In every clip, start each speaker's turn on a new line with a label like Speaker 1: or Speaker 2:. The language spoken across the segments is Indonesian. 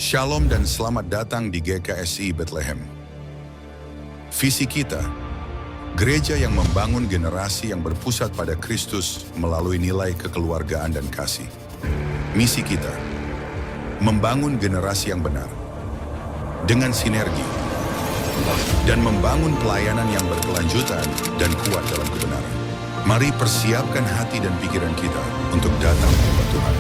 Speaker 1: Shalom dan selamat datang di GKSI Bethlehem. Visi kita, gereja yang membangun generasi yang berpusat pada Kristus melalui nilai kekeluargaan dan kasih. Misi kita, membangun generasi yang benar, dengan sinergi, dan membangun pelayanan yang berkelanjutan dan kuat dalam kebenaran. Mari persiapkan hati dan pikiran kita untuk datang kepada Tuhan.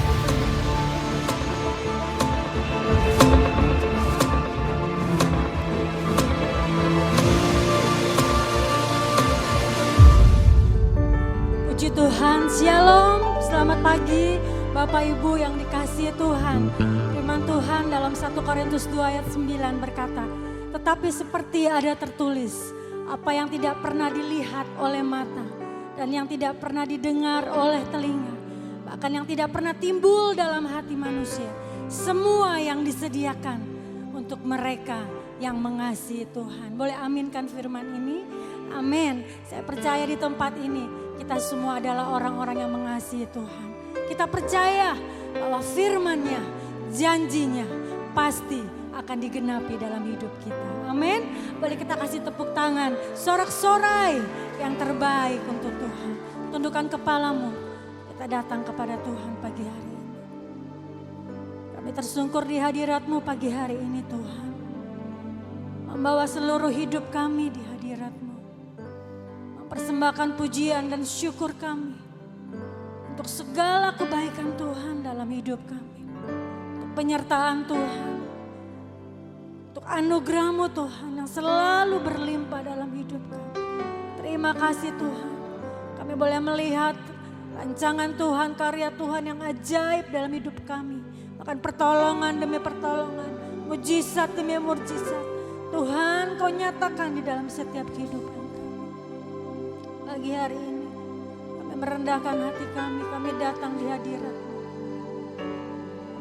Speaker 2: Puji Tuhan, Shalom, selamat pagi Bapak Ibu yang dikasihi Tuhan. Firman Tuhan dalam 1 Korintus 2 ayat 9 berkata, tetapi seperti ada tertulis, apa yang tidak pernah dilihat oleh mata dan yang tidak pernah didengar oleh telinga, bahkan yang tidak pernah timbul dalam hati manusia, semua yang disediakan untuk mereka yang mengasihi Tuhan. Boleh aminkan firman ini? Amin. Saya percaya di tempat ini kita semua adalah orang-orang yang mengasihi Tuhan. Kita percaya bahwa firman-Nya, janjinya pasti akan digenapi dalam hidup kita. Amin. Boleh kita kasih tepuk tangan, sorak-sorai yang terbaik untuk Tuhan. Tundukkan kepalamu, kita datang kepada Tuhan pagi hari ini. Kami tersungkur di hadirat-Mu pagi hari ini Tuhan. Membawa seluruh hidup kami di hadirat-Mu. Mempersembahkan pujian dan syukur kami untuk segala kebaikan Tuhan dalam hidup kami. Untuk penyertaan Tuhan. Untuk anugerah-Mu Tuhan yang selalu berlimpah dalam hidup kami. Terima kasih Tuhan. Kami boleh melihat rancangan Tuhan, karya Tuhan yang ajaib dalam hidup kami. Bahkan pertolongan demi pertolongan, mujizat demi mujizat. Tuhan Kau nyatakan di dalam setiap kehidupan kami. Pagi hari ini kami merendahkan hati kami datang di hadirat-Mu.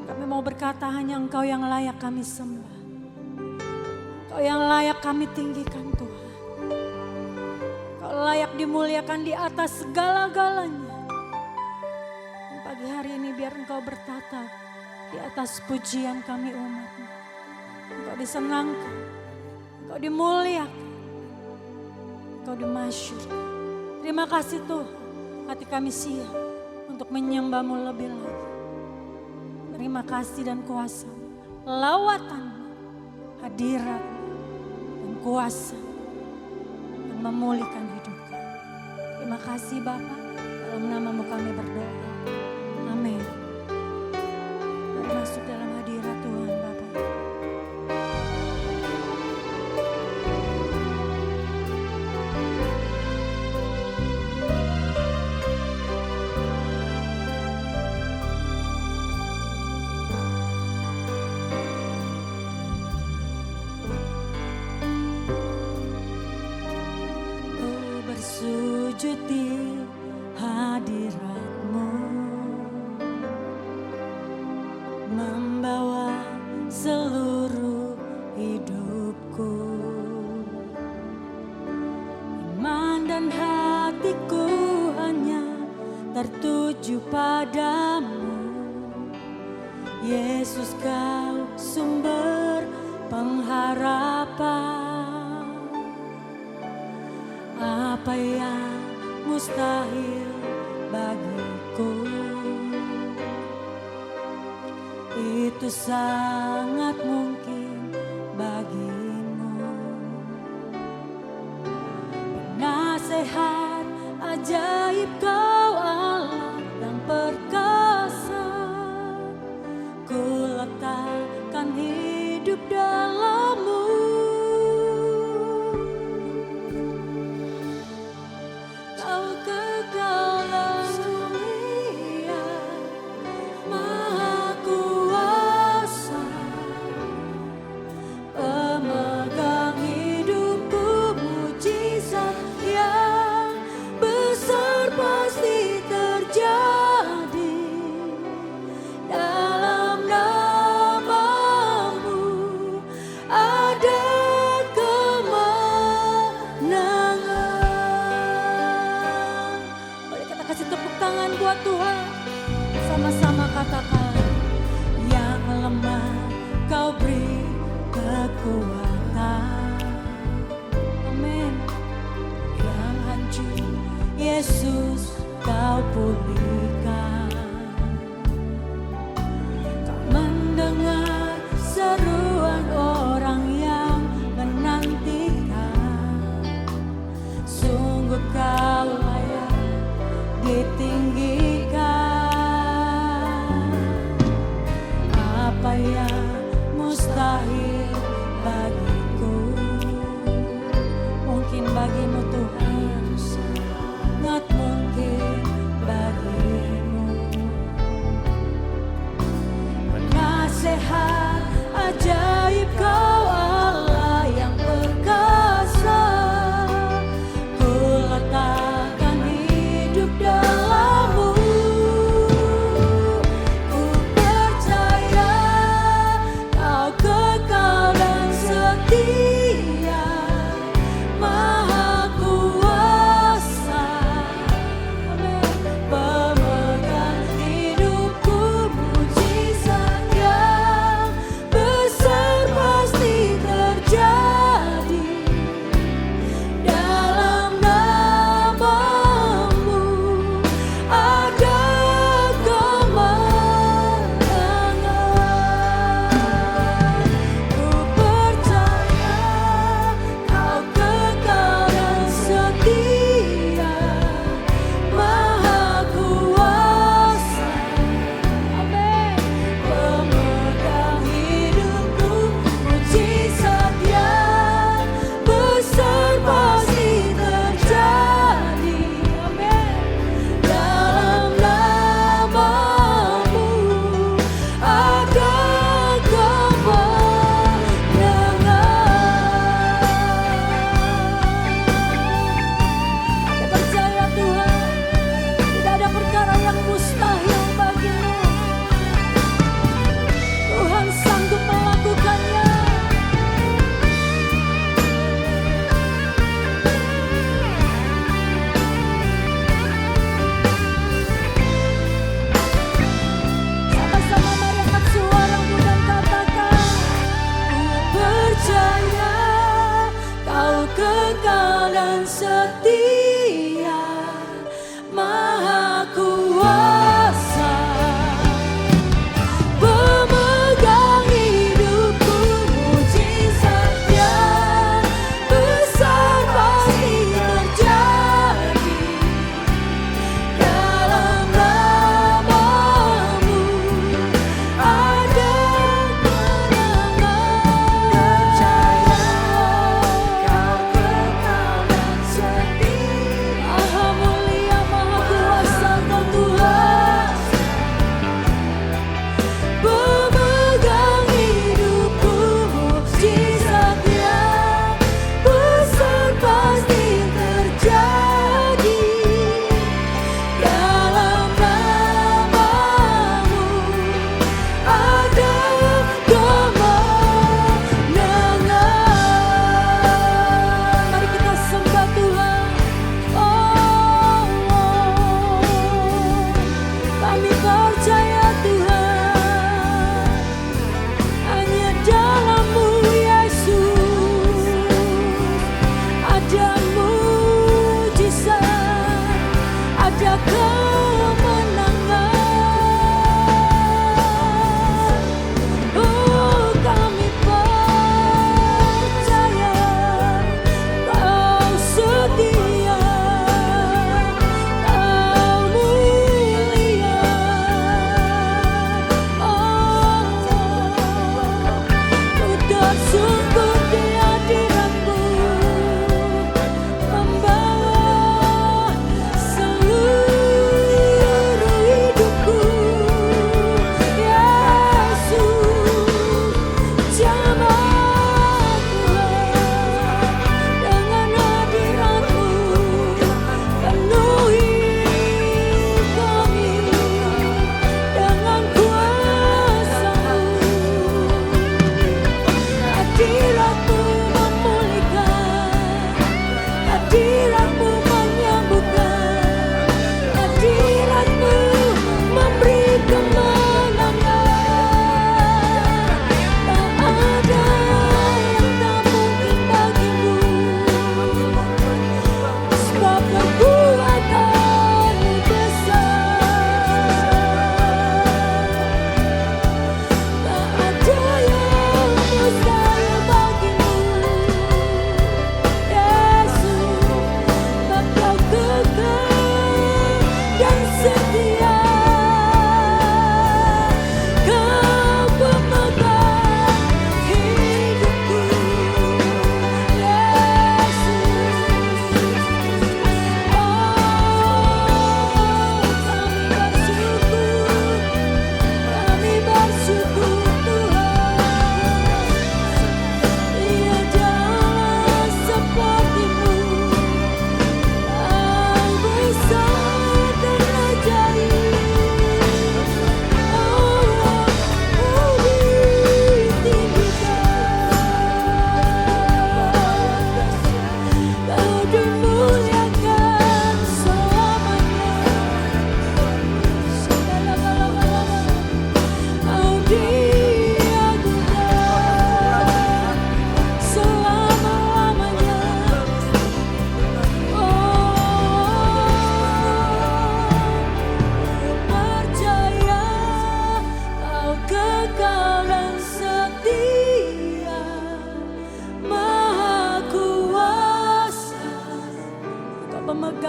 Speaker 2: Kami mau berkata hanya Engkau yang layak kami sembah. Engkau yang layak kami tinggikan Tuhan. Engkau layak dimuliakan di atas segala-galanya. Dan pagi hari ini biar Engkau bertata di atas pujian kami umat-Mu. Engkau disenangkan, Engkau dimuliakan, Engkau dimasyurkan. Terima kasih Tuhan, hati kami siap untuk menyembah-Mu lebih lagi. Terima kasih dan kuasa, lawatan-Mu, hadirat-Mu, dan kuasa yang memulihkan hidup kami. Terima kasih Bapa, dalam nama-Mu kami berdoa. Amin. Mari masuk dalam hadirat Tuhan Bapa. Bersujud di hadirat-Mu, membawa seluruh hidupku, iman dan hatiku hanya tertuju padamu. Yesus Kau sumber pengharapan. Apa yang mustahil bagiku, itu sangat mungkin bagimu. Penasehat ajaib Kau Allah yang perkasa, ku letakkan hidup dalam-Mu.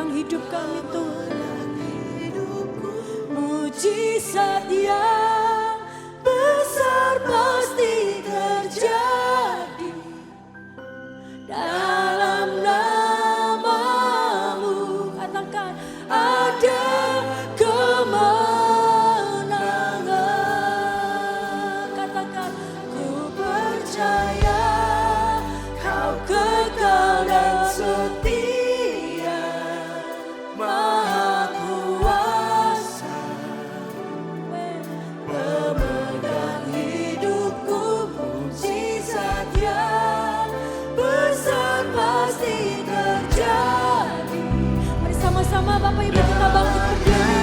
Speaker 2: memegang hidup kami Tuhan. Mujizat yang besar pasti terjadi dalam namamu. Katakan ada kemenangan. Katakan ku percaya kau kekal dan setia, Maha Kuasa, pemegang hidupku. Mujizat yang besar pasti terjadi. Mari sama-sama Bapak Ibu kita bangkit berdiri.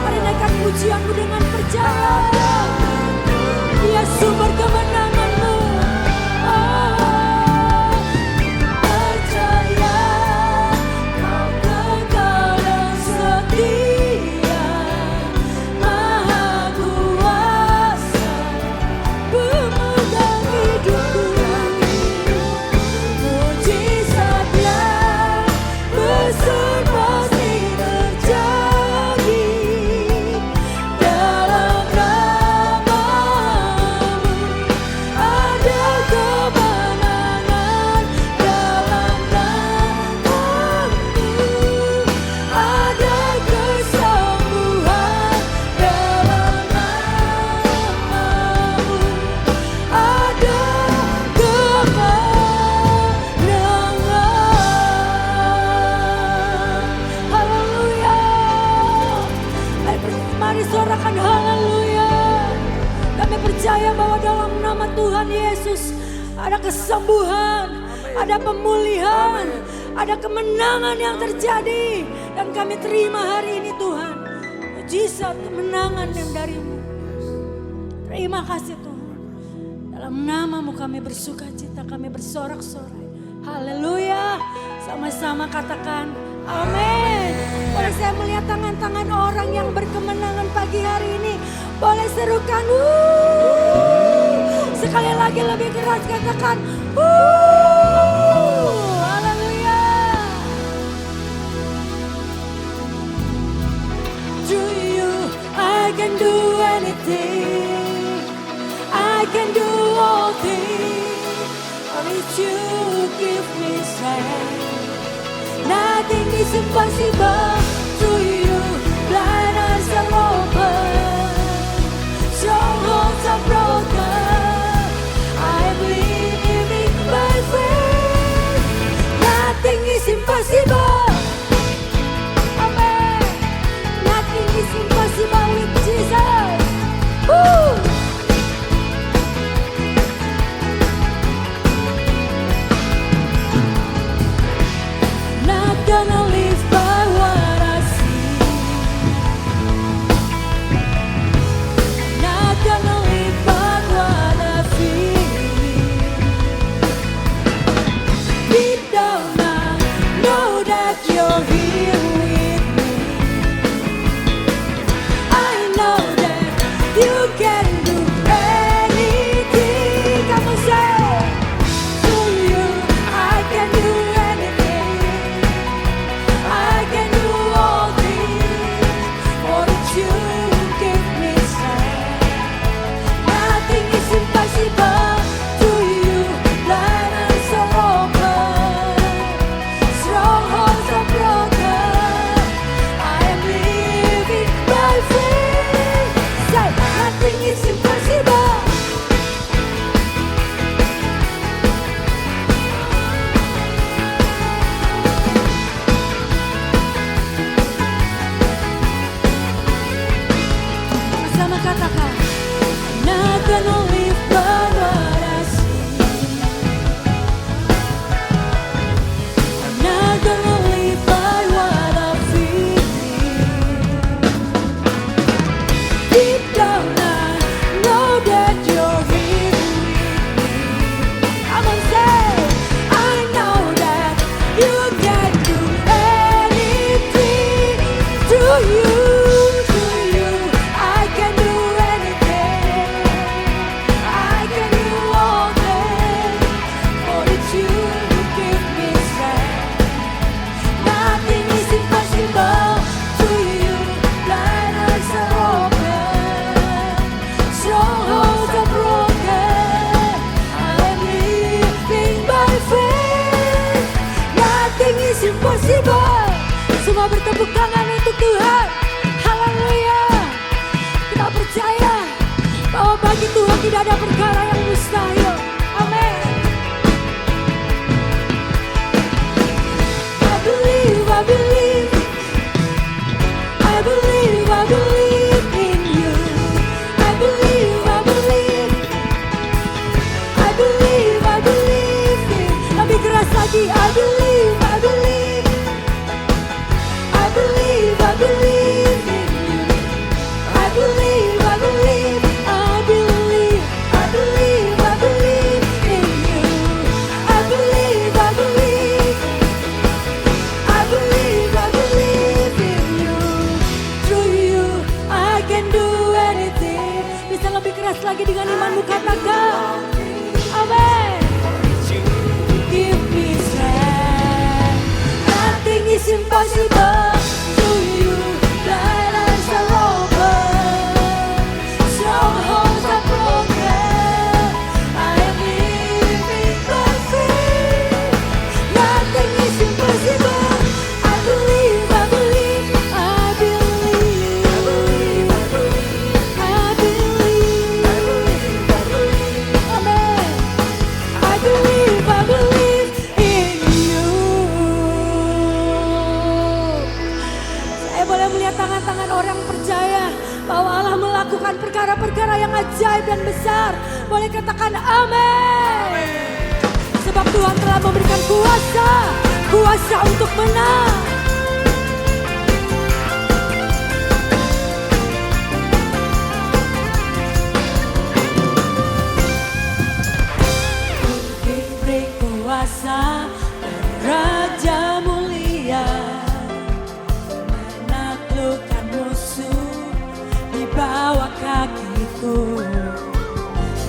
Speaker 2: Mari naikkan pujianmu dengan percaya. Dia sumber kemenanganmu. Percaya kau kekal dan setia, Maha Kuasa, pemegang hidupku. Mujizat yang besar pasti terjadi dalam namamu. Ada kemenangan dalam namamu. Ada kesembuhan dalam namamu. Ada kemenangan. Haleluya. Mari sorakan haleluya. Kami percaya bahwa dalam nama Tuhan Yesus ada kesembuhan, ada pemulihan, ada kemenangan yang terjadi. Dan kami terima hari ini Tuhan, mujizat kemenangan yang darimu. Terima kasih Tuhan. Dalam namamu kami bersuka cita, kami bersorak-sorai. Haleluya. Sama-sama katakan amin. Boleh saya melihat tangan-tangan orang yang berkemenangan pagi hari ini? Boleh serukan sekali lagi lebih keras katakan haleluya. To you I can do anything, I can do all things, only you give me strength. Nothing is impossible to you. Blind eyes are open, strongholds are broken. I believe in by faith. Nothing is impossible. Amen. Nothing is impossible with Jesus. Woo! Not gonna live by what I see. Not gonna live by what I feel. Deep down I know that you're here with me. I know that you can do anything. Come on, say to you, I can do anything. I can do all things, for that you give me strength. Nothing is impossible to you. Blind eyes are open, strongholds are broken. I am living by faith. Say, nothing is impossible. semua bertepuk tangan untuk Tuhan. Haleluya. Kita percaya bahwa bagi Tuhan tidak ada perkara yang mustahil. Amin. I believe, I believe, I believe, I believe in you. I believe, I believe, I believe, I believe in. Lebih keras lagi. I believe, I believe, I believe, I believe in you. I believe, I believe, I believe, I believe, I believe in you. I believe, I believe, I believe, I believe in you. Through you, I can do anything. Bisa lebih keras lagi dengan imanmu, katakan. Amin. Give me strength. Nothing is impossible. Through you, blind eyes are open. Strongholds are broken. I am living by faith. Nothing is impossible. I believe, I believe, I believe, I believe, I believe, I believe, I believe, I believe. Amen. I believe in you. Saya boleh melihat tangan-tangan orang percaya bahwa Allah melakukan perkara-perkara yang ajaib dan besar. Boleh katakan amin. Sebab Tuhan telah memberikan kuasa, kuasa untuk menang. Diberi kuasa Raja mulia, menaklukkan musuh di bawah kakiku.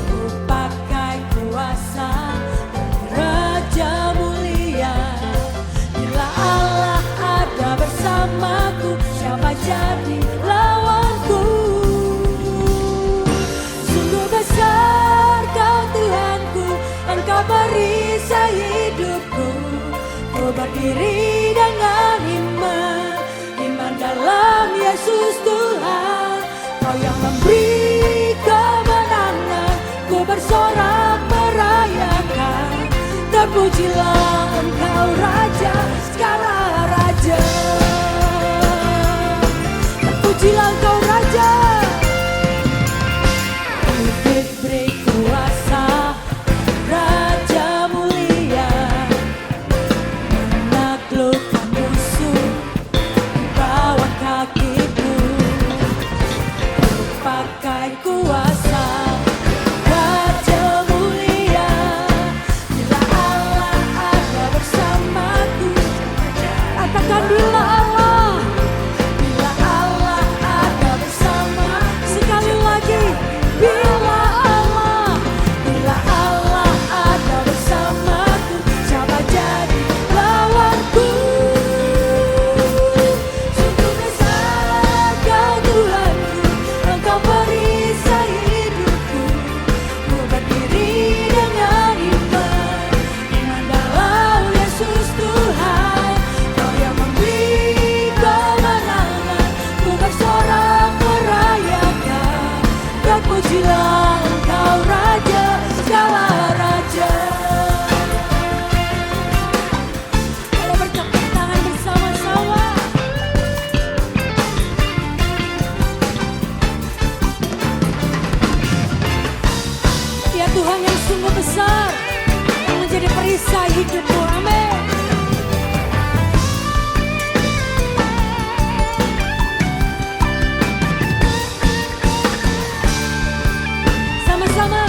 Speaker 2: Ku pakai kuasa Raja mulia. Bila Allah ada bersamaku, siapa jadi lawanku? Sungguh besar Kau Tuhanku, Engkau perisai hidupku. Ku berdiri dengan iman, iman dalam Yesus Tuhan. Kau yang memberi kemenangan, ku bersorak merayakan. Terpujilah Engkau Raja, segala raja. Terpujilah Engkau Raja. Diberi kuasa Raja mulia, menaklukkan musuh di bawah kakiku. Ku pakai kuasa Raja mulia. Bila Allah ada bersamaku, katakan bila Allah, bila Allah ada bersama. Sekali lagi, bila Allah, bila Allah ada bersamaku, siapa jadi lawanku? Sungguh besar Kau Tuhanku, Engkau perisai hidupku. Ku berdiri dengan iman, iman dalam Yesus Tuhan. Kau yang memberi kemenangan, ku bersorak merayakan. Terpujilah Engkau Raja, segala raja. Boleh bertepuk tangan bersama-sama. Ya Tuhan yang sungguh besar, yang menjadi perisai hidupmu. Amin. Sama-sama.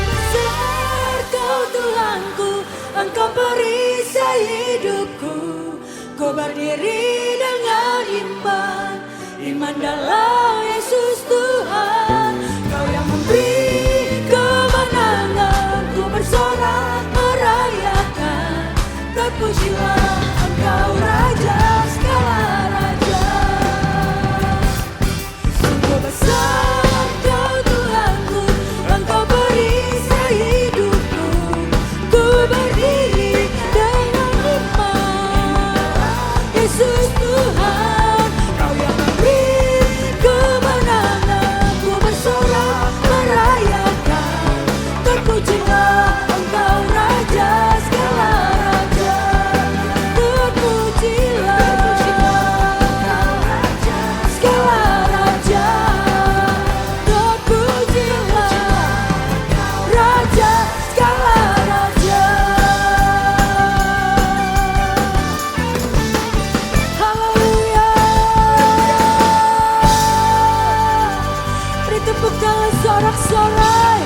Speaker 2: Besar Kau Tuhanku, Engkau perisai hidupku. Ku berdiri dengan iman, iman dalam Yesus Tuhan. Kau yang memberi kemenangan, ku bersorak merayakan. Terpujilah Engkau Raja, segala raja. Sungguh besar Kau Tuhanku, Engkau perisai hidupku. Ku berdiri dengan iman, Yesus Tuhan. sorak-sorai.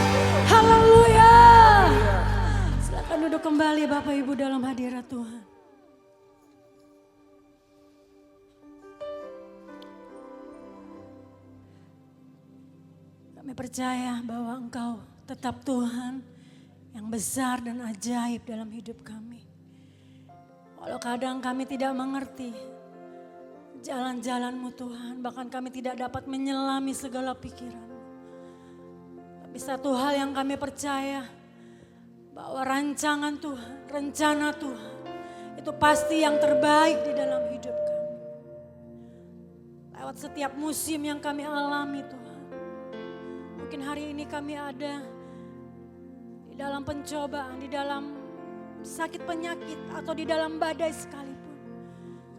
Speaker 2: Haleluya. Silakan duduk kembali Bapak Ibu dalam hadirat Tuhan. Kami percaya bahwa Engkau tetap Tuhan yang besar dan ajaib dalam hidup kami. Walau kadang kami tidak mengerti jalan-jalan-Mu Tuhan, bahkan kami tidak dapat menyelami segala pikiran. Tapi satu hal yang kami percaya, bahwa rancangan Tuhan, rencana Tuhan, itu pasti yang terbaik di dalam hidup kami. Lewat setiap musim yang kami alami Tuhan. Mungkin hari ini kami ada di dalam pencobaan, di dalam sakit penyakit, atau di dalam badai sekalipun.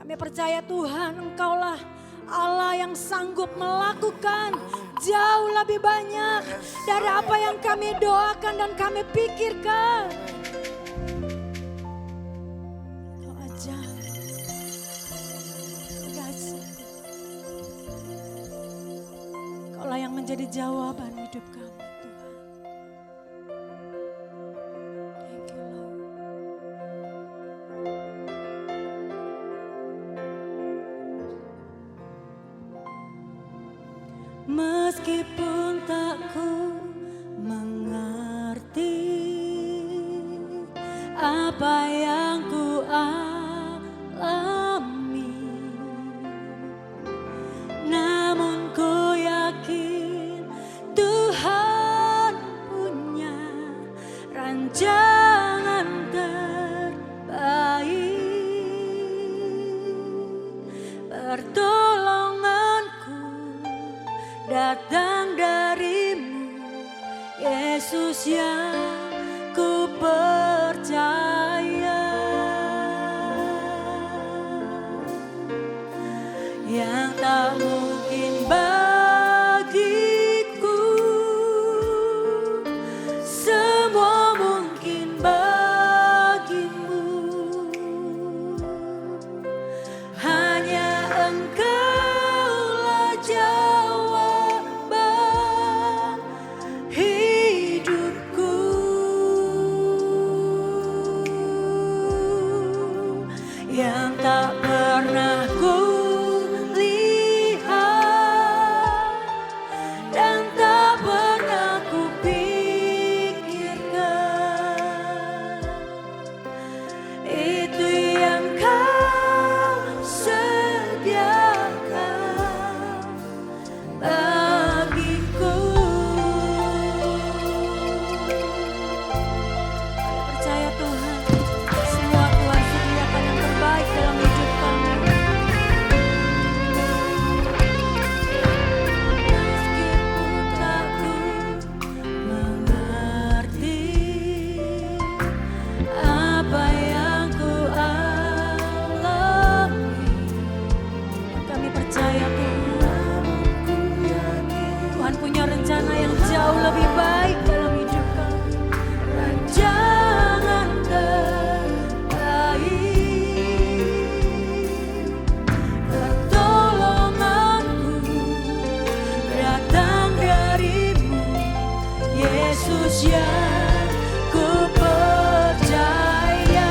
Speaker 2: Kami percaya Tuhan, Engkaulah Allah yang sanggup melakukan jauh lebih banyak dari apa yang kami doakan dan kami pikirkan. Kau ajaib, dahsyat. Kaulah yang menjadi jawaban hidup kami, Tuhan. Thank you, Lord. Meskipun tak ku mengerti apa yang ku alami, namun ku yakin Tuhan punya rancangan terbaik. Pertolonganku datang dari-Mu, Yesus yang ku percaya, yang tak mungkin bagiku, semua mungkin bagi-Mu. Hanya Engkaulah jawaban hidupku. Yang tak pernah ku lihat dan tak pernah ku pikirkan, itu yang Kau sediakan bagiku. Kami percaya Tuhan, semua Tuhan sediakan yang terbaik dalam hidup kami. Meskipun tak ku mengerti apa yang ku alami, kami percaya Tuhan, Tuhan punya rencana yang jauh lebih baik dalam hidup kami. Rancangan terbaik. Pertolonganku datang dari-Mu, Yesus yang ku percaya.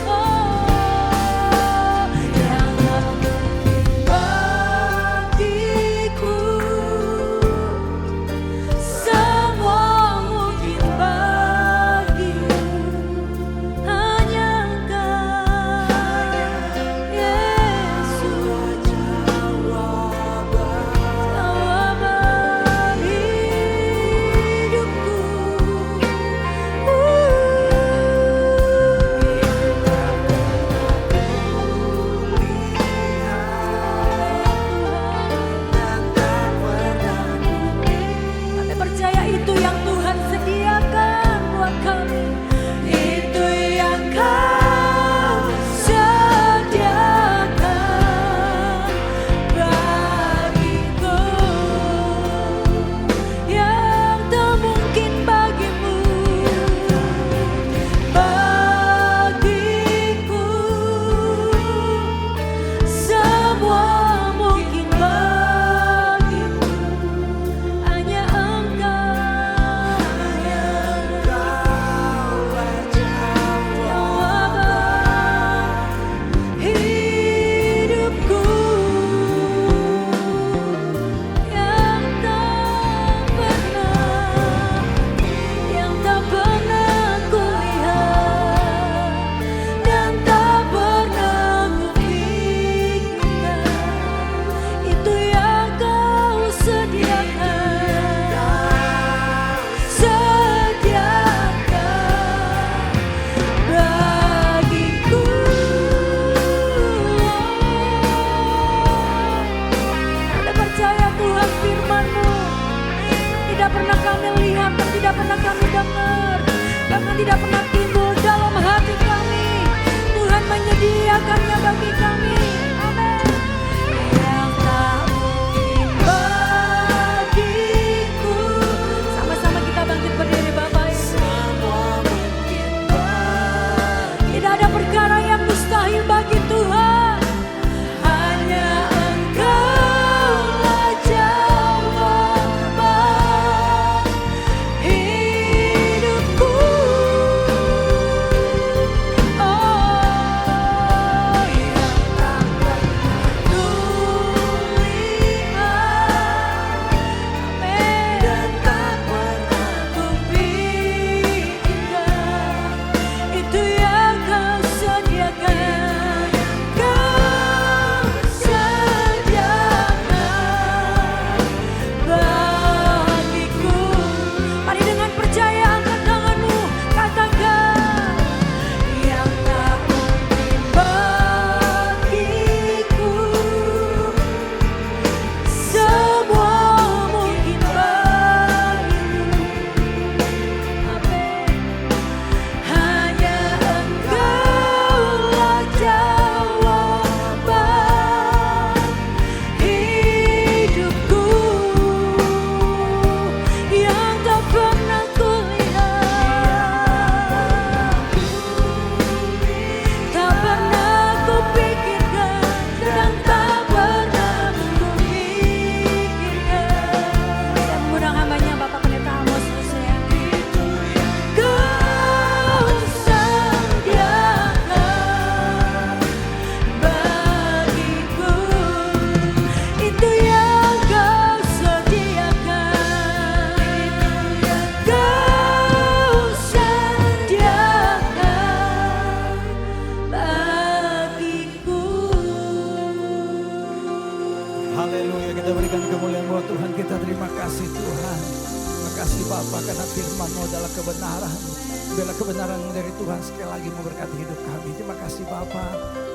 Speaker 2: Oh, yang tak mungkin bagiku, semua mungkin bagi-Mu. Hanya Engkau, Yesus, jawaban hidupku.
Speaker 3: Bapa karena firman-Mu adalah kebenaran. Bila kebenaran dari Tuhan sekali lagi memberkati hidup kami. Terima kasih Bapa,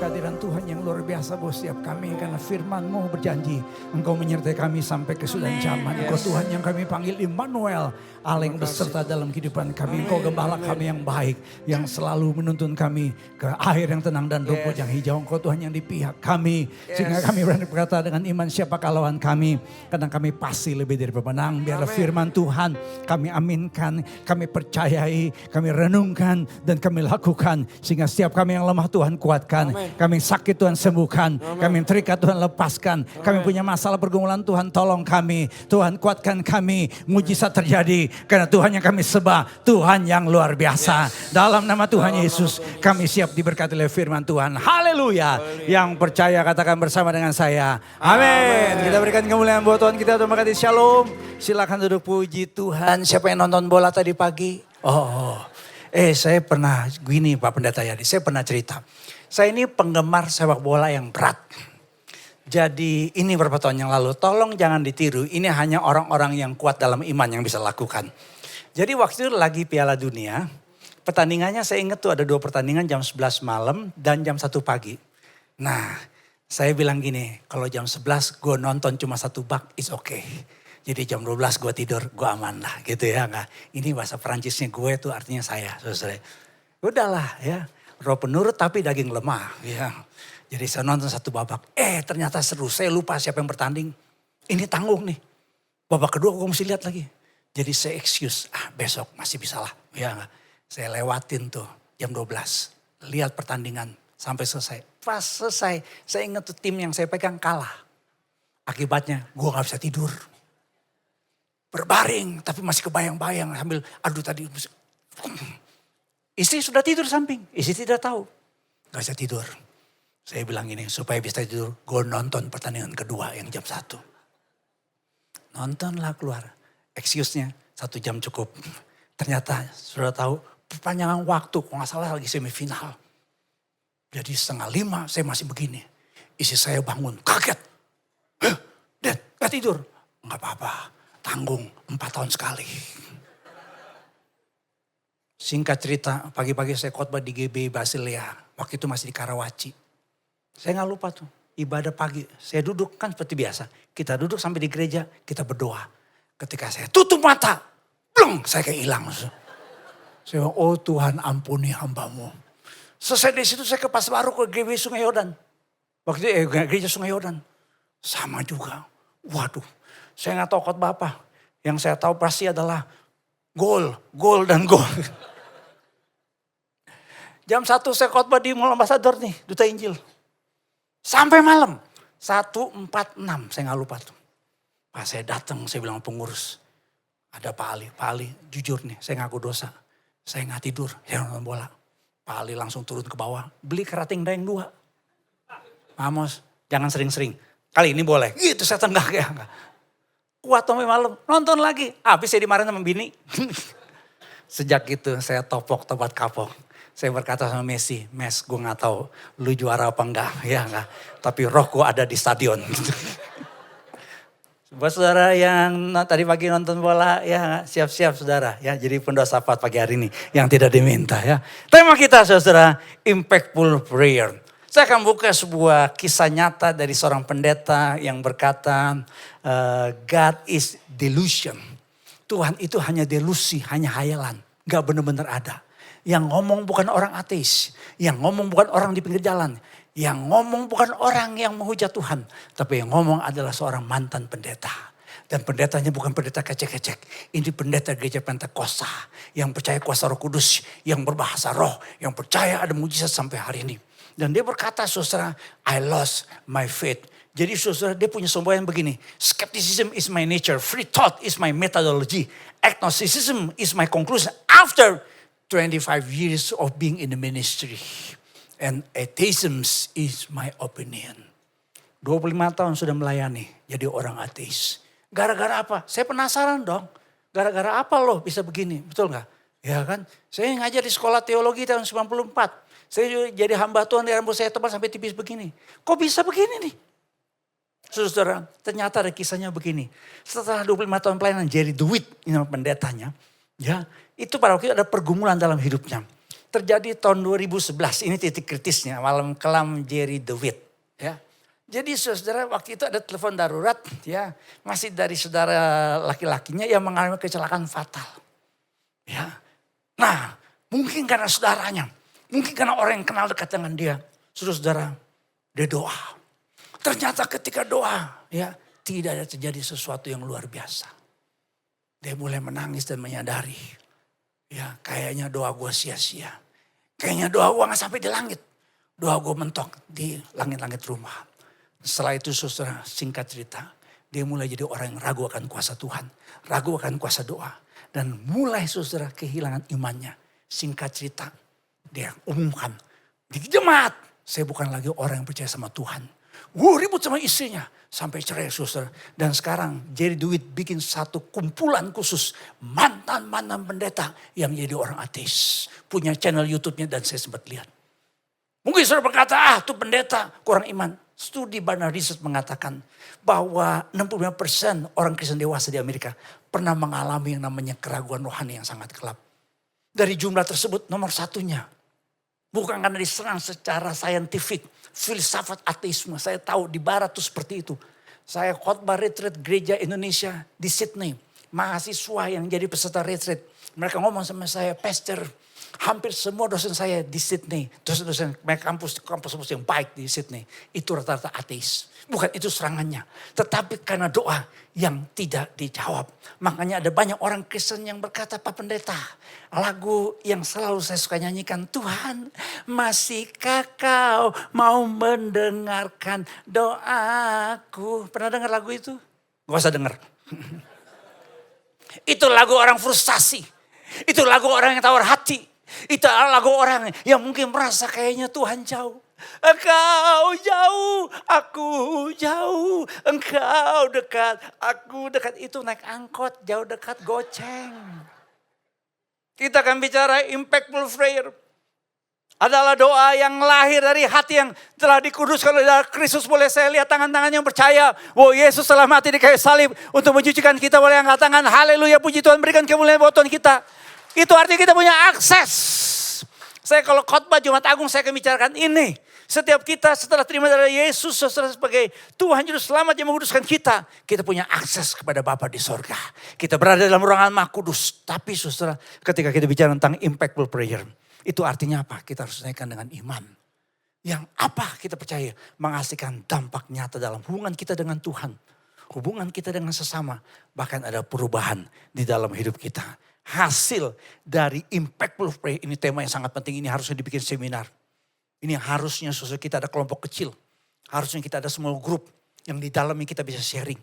Speaker 3: kehadiran Tuhan yang luar biasa buat setiap kami. Karena firman-Mu berjanji, Engkau menyertai kami sampai kesudahan zaman. Engkau Tuhan yang kami panggil Immanuel, Allah yang beserta dalam kehidupan kami. Engkau gembala kami yang baik, yang selalu menuntun kami ke air yang tenang dan rumput yang hijau. Engkau Tuhan yang di pihak kami, sehingga kami berani berkata dengan iman, siapakah lawan kami? Karena kami pasti lebih dari pemenang. Biarlah firman Tuhan kami aminkan, kami percayai, kami renungkan dan kami lakukan. Sehingga setiap kami yang lemah Tuhan kuatkan. Kami sakit Tuhan sembuhkan. Kami terikat Tuhan lepaskan. Kami punya masalah pergumulan Tuhan tolong kami. Tuhan kuatkan kami. Mujizat terjadi. Karena Tuhan yang kami sembah, Tuhan yang luar biasa. Dalam nama Tuhan Yesus kami siap diberkati oleh firman Tuhan. Haleluya. Yang percaya katakan bersama dengan saya. Amin. Kita berikan kemuliaan buat Tuhan kita. Terima kasih. Shalom. Silakan duduk, puji Tuhan. Siapa yang nonton bola tadi pagi? Saya pernah gini Pak Pendeta Yadi, saya pernah cerita. Saya ini penggemar sepak bola yang berat. Jadi ini beberapa tahun yang lalu, tolong jangan ditiru. Ini hanya orang-orang yang kuat dalam iman yang bisa lakukan. Jadi waktu itu lagi Piala Dunia, pertandingannya saya ingat tuh ada 2 pertandingan jam 11 malam dan jam 1 pagi. Nah, saya bilang gini, kalau jam 11 gue nonton cuma 1 bak, it's okay. Jadi jam 12 gue tidur, gue aman lah gitu ya. Ini bahasa Perancisnya gue tuh artinya saya. Saudara. Udahlah ya, roh penurut tapi daging lemah. Ya. Jadi saya nonton 1 babak, ternyata seru. Saya lupa siapa yang bertanding. Ini tanggung nih. Babak kedua gue mesti lihat lagi. Jadi saya excuse, besok masih bisa lah. Ya, saya lewatin tuh jam 12. Lihat pertandingan sampai selesai. Pas selesai, saya ingat tuh tim yang saya pegang kalah. Akibatnya gue gak bisa tidur. Berbaring tapi masih kebayang-bayang sambil aduh tadi. Istri sudah tidur samping, istri tidak tahu. Gak bisa tidur. Saya bilang ini supaya bisa tidur, gue nonton pertandingan kedua yang jam 1. Nontonlah keluar. Excuse-nya 1 jam cukup. Ternyata sudah tahu perpanjangan waktu, kalau gak salah lagi semifinal. Jadi 4:30 saya masih begini. Istri saya bangun, kaget. Dad, gak tidur? Gak apa-apa. Tanggung 4 tahun sekali. Singkat cerita, pagi-pagi saya khotbah di GB Basilia. Waktu itu masih di Karawaci. Saya gak lupa tuh, ibadah pagi. Saya duduk kan seperti biasa. Kita duduk sampai di gereja, kita berdoa. Ketika saya tutup mata, plung, saya kayak hilang. Saya bilang, oh Tuhan ampuni hamba-Mu. Selesai dari situ saya ke Pasbaru ke GW Sungai Yordan. Waktu itu gereja Sungai Yordan. Sama juga. Waduh. Saya gak tahu khotbah apa. Yang saya tahu pasti adalah gol, dan gol. Jam 1 saya khotbah di Mall Ambassador nih, Duta Injil. Sampai malam. 1:46, saya gak lupa tuh. Pas saya datang, saya bilang pengurus. Ada Pak Ali jujur nih, saya ngaku dosa. Saya gak tidur, saya nonton bola. Pak Ali langsung turun ke bawah, beli kerating daeng 2. Amos, jangan sering-sering. Kali ini boleh. Gitu saya tenggak ya. Kuat sampai malam, nonton lagi. Habis saya dimarahin sama bini. Sejak itu saya tobat kapok. Saya berkata sama Messi, Mes gue gak tahu lu juara apa enggak. Ya enggak. Tapi rohku ada di stadion. Buat saudara yang tadi pagi nonton bola, ya siap-siap saudara. Ya jadi pendosa pagi hari ini yang tidak diminta ya. Tema kita saudara, impactful prayer. Saya akan buka sebuah kisah nyata dari seorang pendeta yang berkata, God is delusion. Tuhan itu hanya delusi, hanya hayalan. Gak benar-benar ada. Yang ngomong bukan orang ateis. Yang ngomong bukan orang di pinggir jalan. Yang ngomong bukan orang yang menghujat Tuhan. Tapi yang ngomong adalah seorang mantan pendeta. Dan pendetanya bukan pendeta kecek-kecek. Ini pendeta gereja Pentakosta. Yang percaya kuasa Roh Kudus. Yang berbahasa roh. Yang percaya ada mujizat sampai hari ini. Dan dia berkata, saudara, I lost my faith. Jadi saudara, dia punya semboyan begini. Skepticism is my nature. Free thought is my methodology. Agnosticism is my conclusion after 25 years of being in the ministry. And atheism is my opinion. 25 tahun sudah melayani jadi orang ateis. Gara-gara apa? Saya penasaran dong. Gara-gara apa loh bisa begini? Betul gak? Ya kan? Saya ngajar di sekolah teologi tahun 94. Saya jadi hamba Tuhan, di rambut saya tebal sampai tipis begini. Kok bisa begini nih? Saudara, ternyata ada kisahnya begini. Setelah 25 tahun pelayanan Jerry DeWitt, ini nama pendetanya. Ya, itu pada waktu itu ada pergumulan dalam hidupnya. Terjadi tahun 2011, ini titik kritisnya, malam kelam Jerry DeWitt. Ya. Jadi saudara, waktu itu ada telepon darurat, ya, masih dari saudara laki-lakinya yang mengalami kecelakaan fatal. Ya. Nah, mungkin karena saudaranya, mungkin karena orang yang kenal dekat dengan dia. Saudara, dia doa. Ternyata ketika doa, ya, tidak ada terjadi sesuatu yang luar biasa. Dia mulai menangis dan menyadari, ya, kayaknya doa gue sia-sia. Kayaknya doa gue gak sampai di langit. Doa gue mentok di langit-langit rumah. Setelah itu saudara, singkat cerita, dia mulai jadi orang yang ragu akan kuasa Tuhan. Ragu akan kuasa doa. Dan mulai saudara kehilangan imannya. Singkat cerita, dia umumkan di jemaat, saya bukan lagi orang yang percaya sama Tuhan. Ribut sama istrinya sampai cerai saudara. Dan sekarang Jerry DeWitt bikin satu kumpulan khusus mantan-mantan pendeta yang jadi orang ateis. Punya channel YouTube-nya dan saya sempat lihat. Mungkin saudara berkata, itu pendeta kurang iman. Studi Barna Research mengatakan bahwa 65% orang Kristen dewasa di Amerika pernah mengalami yang namanya keraguan rohani yang sangat gelap. Dari jumlah tersebut nomor satunya, bukan karena diserang secara saintifik, filsafat ateisme. Saya tahu di barat itu seperti itu. Saya khotbah retreat gereja Indonesia di Sydney. Mahasiswa yang jadi peserta retreat. Mereka ngomong sama saya, Pastor, hampir semua dosen saya di Sydney. Dosen-dosen kampus yang baik di Sydney. Itu rata-rata ateis. Bukan itu serangannya. Tetapi karena doa yang tidak dijawab. Makanya ada banyak orang Kristen yang berkata, Pak Pendeta, lagu yang selalu saya suka nyanyikan, Tuhan, masihkah kau mau mendengarkan doaku? Pernah dengar lagu itu? Gak usah dengar. Itu lagu orang frustasi. Itu lagu orang yang tawar hati. Itu lagu orang yang mungkin merasa kayaknya Tuhan jauh. Engkau jauh, aku jauh. Engkau dekat, aku dekat. Itu naik angkot, jauh dekat, goceng. Kita akan bicara impactful prayer. Adalah doa yang lahir dari hati yang telah dikuduskan oleh darah Kristus. Boleh saya lihat tangan-tangan yang percaya. Wow, Yesus telah mati di kayu salib untuk mencucikan kita. Boleh angkat tangan. Haleluya, puji Tuhan, berikan kemuliaan buat Tuhan kita. Itu artinya kita punya akses. Saya kalau khotbah Jumat Agung saya akan bicarakan ini. Setiap kita setelah terima dari Yesus sebagai Tuhan Juru Selamat yang menguduskan kita. Kita punya akses kepada Bapa di sorga. Kita berada dalam ruangan Maha Kudus. Tapi saudara, ketika kita bicara tentang impactful prayer. Itu artinya apa? Kita harus naikkan dengan iman. Yang apa kita percaya menghasilkan dampak nyata dalam hubungan kita dengan Tuhan. Hubungan kita dengan sesama. Bahkan ada perubahan di dalam hidup kita. Hasil dari impactful prayer. Ini tema yang sangat penting. Ini harusnya dibikin seminar. Ini harusnya saudara kita ada kelompok kecil. Harusnya kita ada small group. Yang di dalamnya kita bisa sharing.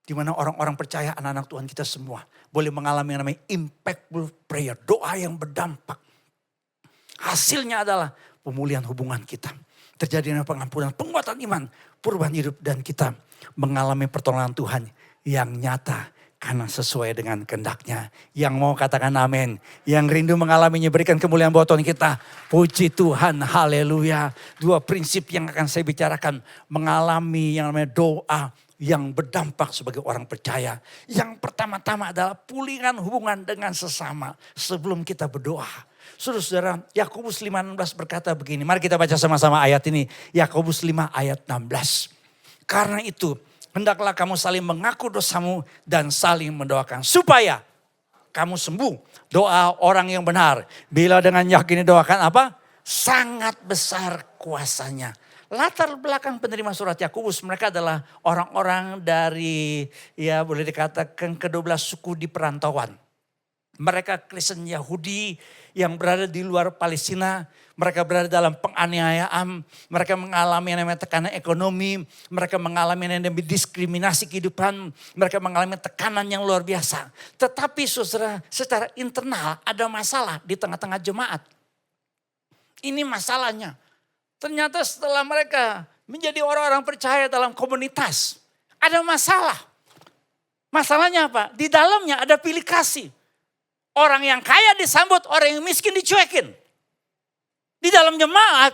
Speaker 3: Di mana orang-orang percaya, anak-anak Tuhan kita semua. Boleh mengalami yang namanya impactful prayer. Doa yang berdampak. Hasilnya adalah pemulihan hubungan kita. Terjadinya pengampunan, penguatan iman, perubahan hidup. Dan kita mengalami pertolongan Tuhan yang nyata. Karena sesuai dengan kehendak-Nya. Yang mau katakan amin. Yang rindu mengalaminya, berikan kemuliaan buat Tuhan kita. Puji Tuhan, haleluya. Dua prinsip yang akan saya bicarakan. Mengalami yang namanya doa yang berdampak sebagai orang percaya. Yang pertama-tama adalah pulihan hubungan dengan sesama sebelum kita berdoa. Saudara-saudara, Yakobus 5:16 berkata begini. Mari kita baca sama-sama ayat ini. Yakobus 5 ayat 16. Karena itu, hendaklah kamu saling mengaku dosamu dan saling mendoakan. Supaya kamu sembuh. Doa orang yang benar. Bila dengan yakin didoakan apa? Sangat besar kuasanya. Latar belakang penerima surat Yakobus, mereka adalah orang-orang dari, ya boleh dikatakan ke-12 suku di perantauan. Mereka Kristen Yahudi yang berada di luar Palestina. Mereka berada dalam penganiayaan. Mereka mengalami yang namanya tekanan ekonomi. Mereka mengalami yang namanya diskriminasi kehidupan. Mereka mengalami tekanan yang luar biasa. Tetapi saudara, secara internal ada masalah di tengah-tengah jemaat. Ini masalahnya. Ternyata setelah mereka menjadi orang-orang percaya dalam komunitas. Ada masalah. Masalahnya apa? Di dalamnya ada pilih kasih. Orang yang kaya disambut, orang yang miskin dicuekin. Di dalam jemaat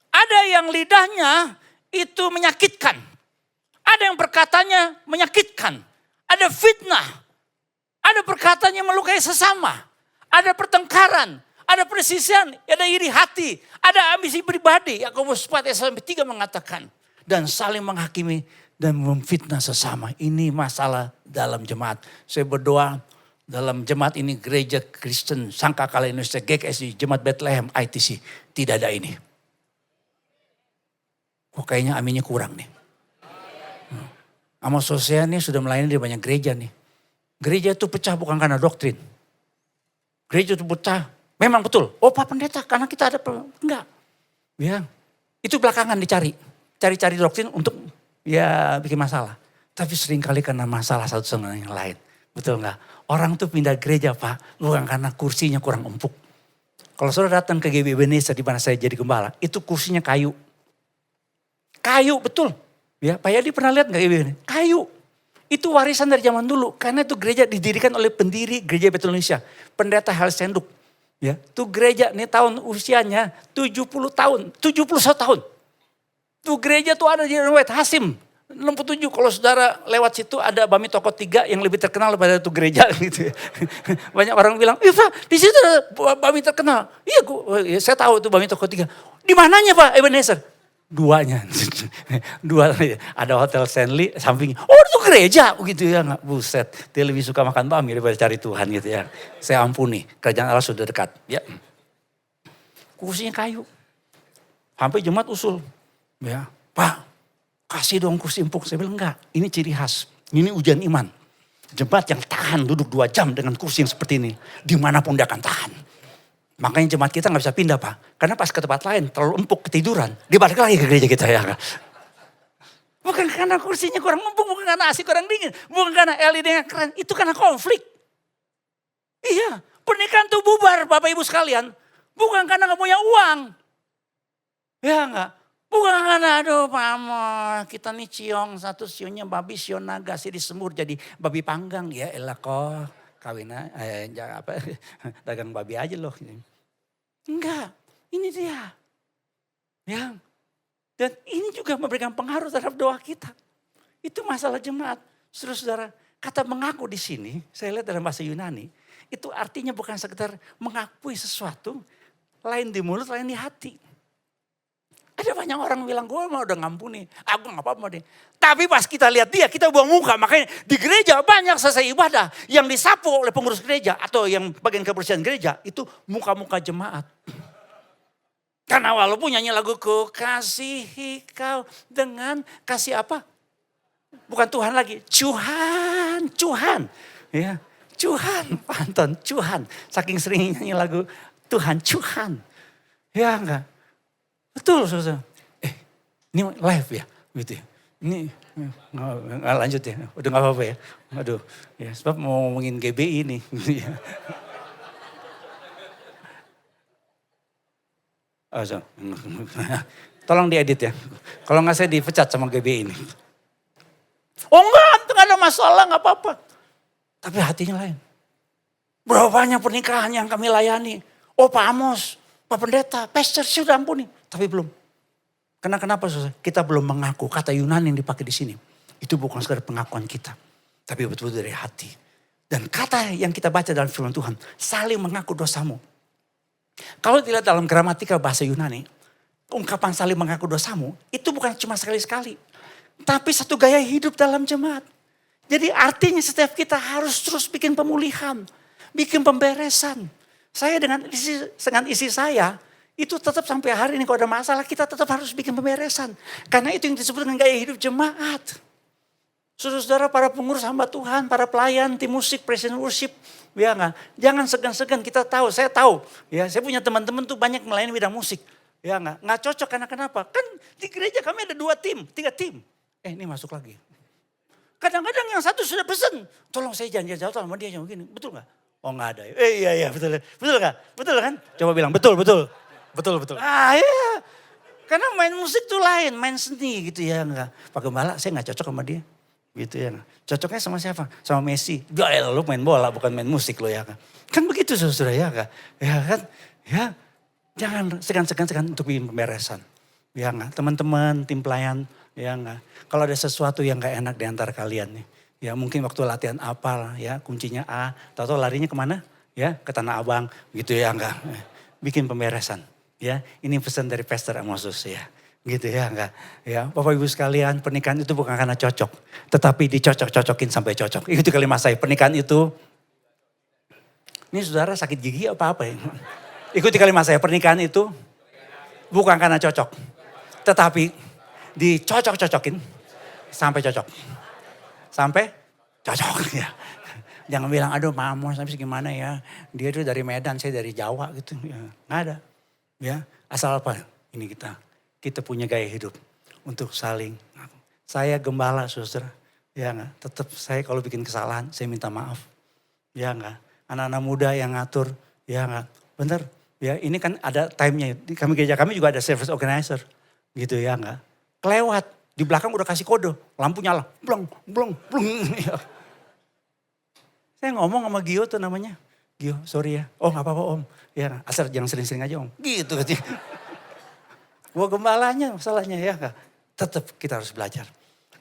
Speaker 3: ada yang lidahnya itu menyakitkan.
Speaker 4: Ada yang perkataannya menyakitkan. Ada fitnah. Ada perkataan yang melukai sesama. Ada pertengkaran. Ada persisian. Ada iri hati. Ada ambisi pribadi. Yakobus 4 ayat 3 mengatakan. Dan saling menghakimi dan memfitnah sesama. Ini masalah dalam jemaat. Saya berdoa dalam jemaat ini, Gereja Kristen Sangkakala Indonesia, GKSI, Jemaat Bethlehem, ITC. Tidak ada ini. Kok kayaknya aminnya kurang nih. Amos Hosea nih sudah melayani di banyak gereja nih. Gereja itu pecah bukan karena doktrin. Gereja itu pecah. Memang betul. Oh Pak Pendeta, karena kita ada. Enggak. Ya, itu belakangan dicari. Cari-cari doktrin untuk ya bikin masalah. Tapi seringkali karena masalah satu sama yang lain. Betul enggak? Orang tuh pindah gereja Pak, bukan karena kursinya kurang empuk. Kalau saudara datang ke GB Ebenezer di mana saya jadi gembala, itu kursinya kayu. Kayu betul. Ya, Pak Yadi pernah lihat enggak GB Ebenezer? Kayu. Itu warisan dari zaman dulu. Karena itu gereja didirikan oleh pendiri Gereja Bethel Indonesia. Pendeta Hal Senduk. Ya, itu gereja nih tahun usianya 70 tahun, 71 tahun. Tuh gereja tuh ada di Wet Hasim. 67 kalau saudara lewat situ ada Bami Toko 3 yang lebih terkenal daripada itu gereja gitu ya. Banyak orang bilang, "Iya Pak, di situ ada Bami terkenal." Iya, saya tahu itu Bami Toko 3. Di mananya Pak Ebenezer? Duanya. Dua ada Hotel Stanley sampingnya. Oh, itu gereja gitu ya, enggak buset. Dia lebih suka makan bami daripada cari Tuhan gitu ya. Saya ampuni, kerajaan Allah sudah dekat, ya. Kursinya kayu. Sampai jemaat usul. Ya, Pak, kasih dong kursi empuk. Saya bilang enggak, ini ciri khas. Ini ujian iman. Jemaat yang tahan duduk 2 jam dengan kursi yang seperti ini. Dimanapun dia akan tahan. Makanya jemaat kita gak bisa pindah Pak. Karena pas ke tempat lain terlalu empuk ketiduran. Dia balik lagi ke gereja kita ya. Bukan karena kursinya kurang empuk, bukan karena AC kurang dingin. Bukan karena LED-nya keren. Itu karena konflik. Iya, pernikahan tuh bubar Bapak Ibu sekalian. Bukan karena gak punya uang. Ya enggak. Bukan karena aduh Pak Amos, kita nih ciong, satu sionya babi, sion naga, sih disemur jadi babi panggang. Ya elah kok kawin apa dagang babi aja loh. Enggak, ini dia. Ya. Dan ini juga memberikan pengaruh terhadap doa kita. Itu masalah jemaat. Saudara-saudara, kata mengaku di sini, saya lihat dalam bahasa Yunani, itu artinya bukan sekedar mengakui sesuatu, lain di mulut, lain di hati. Ada banyak orang bilang, gue mau udah ngampuni. Aku gak apa-apa deh. Tapi pas kita lihat dia, kita buang muka. Makanya di gereja banyak selesai ibadah yang disapu oleh pengurus gereja. Atau yang bagian kebersihan gereja. Itu muka-muka jemaat. Karena walaupun nyanyi lagu ku kasihi kau dengan kasih apa? Bukan Tuhan lagi. Tuhan. Ya, Tuhan. Panton, Tuhan. Saking sering nyanyi lagu Tuhan, Tuhan. Ya enggak. Betul, saudara. Ini live ya, gitu ya. Ini nggak lanjut ya, udah nggak apa-apa ya. Aduh, ya sebab mau ngomongin GBI nih. Gitu ya. Tolong diedit ya. Kalau nggak saya dipecat sama GBI ini. Oh enggak ada masalah, nggak apa-apa. Tapi hatinya lain. Berapa banyak pernikahan yang kami layani. Oh Pak Amos, Pak Pendeta, pastor sudah ampuni. Tapi belum. Karena kenapa saudara? Kita belum mengaku. Kata Yunani yang dipakai di sini. Itu bukan sekedar pengakuan kita. Tapi betul-betul dari hati. Dan kata yang kita baca dalam firman Tuhan. Saling mengaku dosamu. Kalau dilihat dalam gramatika bahasa Yunani. Ungkapan saling mengaku dosamu. Itu bukan cuma sekali-sekali. Tapi satu gaya hidup dalam jemaat. Jadi artinya setiap kita harus terus bikin pemulihan. Bikin pemberesan. Saya dengan isi saya. Itu tetap sampai hari ini kalau ada masalah kita tetap harus bikin pemberesan. Karena itu yang disebut dengan gaya hidup jemaat. Saudara-saudara para pengurus hamba Tuhan, para pelayan, tim musik, presiden worship. Ya enggak? Jangan segan-segan, kita tahu, saya tahu. Ya, saya punya teman-teman tuh banyak melayani bidang musik. Ya enggak cocok karena kenapa? Kan di gereja kami ada 2 tim, 3 tim. Ini masuk lagi. Kadang-kadang yang satu sudah pesen. Tolong saya janji jauh sama dia yang begini. Betul enggak? Oh enggak ada. Iya betul. Betul enggak? Betul kan? Coba bilang betul. Betul. Iya. Karena main musik tuh lain, main seni gitu ya. Enggak. Pak Gembala saya gak cocok sama dia. Gitu ya. Cocoknya sama siapa? Sama Messi. Gak lu main bola bukan main musik lo ya kan. Kan begitu saudara ya kan. Ya kan. Ya. Jangan segan-segan untuk bikin pemberesan. Ya kan. Teman-teman tim pelayan Ya enggak. Kalau ada sesuatu yang gak enak di antara kalian nih. Ya mungkin waktu latihan apal ya kuncinya A. Tahu-tahu larinya kemana? Ya ke Tanah Abang gitu ya enggak. Bikin pemberesan. Ya ini pesan dari Pastor Amosus ya. Gitu ya enggak. Ya Bapak Ibu sekalian pernikahan itu bukan karena cocok. Tetapi dicocok-cocokin sampai cocok. Itu kalimat saya. Pernikahan itu. Ini saudara sakit gigi apa-apa ya. Ikuti kalimat saya. Pernikahan itu bukan karena cocok. Tetapi dicocok-cocokin sampai cocok. Sampai cocok ya. Jangan bilang aduh Mamos tapi gimana ya. Dia itu dari Medan, saya dari Jawa gitu. Ya, nggak ada. Ya, asal apa? Ini kita punya gaya hidup untuk saling. Saya gembala saudara. Ya enggak, tetap saya kalau bikin kesalahan saya minta maaf. Ya enggak, anak-anak muda yang ngatur. Ya enggak, bener. Ya ini kan ada time-nya. Kami gereja kami juga ada service organizer. Gitu ya enggak. Kelewat, di belakang udah kasih kode, lampu nyala, blong, blong, blong. Saya ngomong sama Gio tuh namanya, Gio sorry ya, oh gak apa-apa om, ya asal jangan sering-sering aja om, gitu katanya. Gua gembalanya masalahnya ya, tetap kita harus belajar.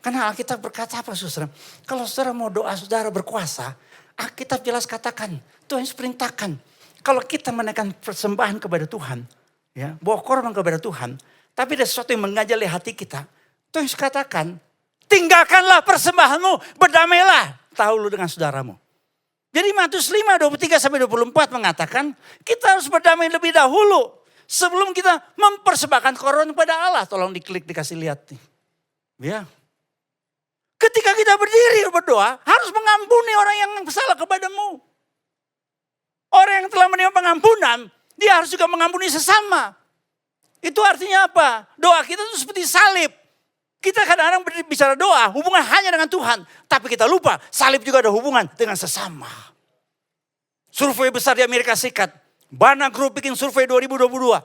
Speaker 4: Karena Alkitab berkata apa saudara, kalau saudara mau doa saudara berkuasa, Alkitab jelas katakan, Tuhan perintahkan, kalau kita menaikkan persembahan kepada Tuhan, ya bawa korban kepada Tuhan, tapi ada sesuatu yang mengajari hati kita. Tuhan katakan, tinggalkanlah persembahanmu, berdamailah. Tahu lu dengan saudaramu. Jadi Matius 5:23-24 mengatakan, kita harus berdamai lebih dahulu. Sebelum kita mempersembahkan korban kepada Allah. Tolong diklik, dikasih lihat nih. Ya. Ketika kita berdiri berdoa, harus mengampuni orang yang bersalah kepadamu. Orang yang telah menerima pengampunan, dia harus juga mengampuni sesama. Itu artinya apa? Doa kita itu seperti salib. Kita kadang-kadang bicara doa, hubungan hanya dengan Tuhan. Tapi kita lupa, salib juga ada hubungan dengan sesama. Survei besar di Amerika Serikat. Barna Group bikin survei 2022.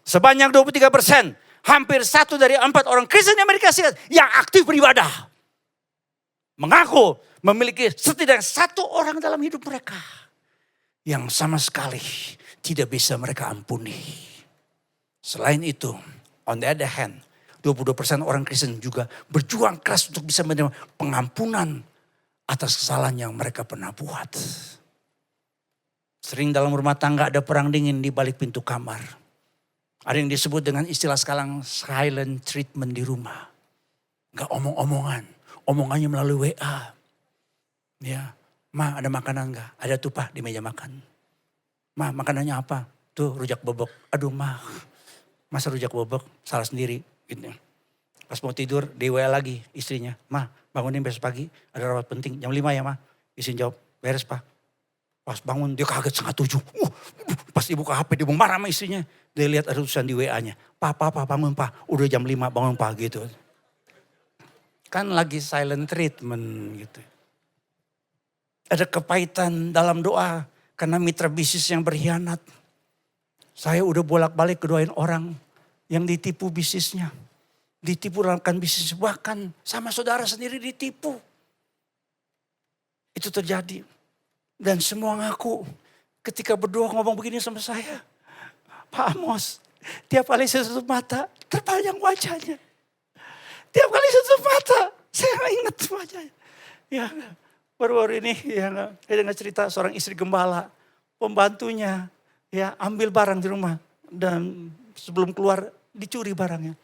Speaker 4: Sebanyak 23%. Hampir 1 dari 4 orang Kristen di Amerika Serikat yang aktif beribadah. Mengaku memiliki setidaknya 1 orang dalam hidup mereka. Yang sama sekali tidak bisa mereka ampuni. Selain itu, on the other hand, 22% orang Kristen juga berjuang keras untuk bisa menerima pengampunan atas kesalahan yang mereka pernah buat. Sering dalam rumah tangga ada perang dingin di balik pintu kamar. Ada yang disebut dengan istilah sekarang silent treatment di rumah. Gak omong-omongan, omongannya melalui WA. Ya, Ma ada makanan gak? Ada tuh Pak di meja makan. Ma makanannya apa? Tuh rujak bebek. Aduh Ma. Masa rujak bebek, salah sendiri. Gitu. Pas mau tidur, di WA lagi istrinya. Ma, bangunin besok pagi, ada rapat penting. Jam 5 ya Ma. Istrinya jawab, beres Pak. Pas bangun, dia kaget 6:30. Pas ibu ke HP, dia marah sama istrinya. Dia lihat ada tulisan di WA-nya. Pak, bangun Pak. Udah jam 5, bangun Pak gitu. Kan lagi silent treatment gitu. Ada kepahitan dalam doa. Karena mitra bisnis yang berkhianat. Saya udah bolak-balik kedoain orang yang ditipu bisnisnya. Ditipu dalam bisnis, bahkan sama saudara sendiri ditipu. Itu terjadi. Dan semua ngaku ketika berdoa ngomong begini sama saya. Pak Amos, tiap kali saya tutup mata terpajang wajahnya. Tiap kali saya tutup mata saya ingat wajahnya. Ya, baru-baru ini ya, saya dengar cerita seorang istri gembala. Pembantunya ya ambil barang di rumah dan sebelum keluar dicuri barangnya.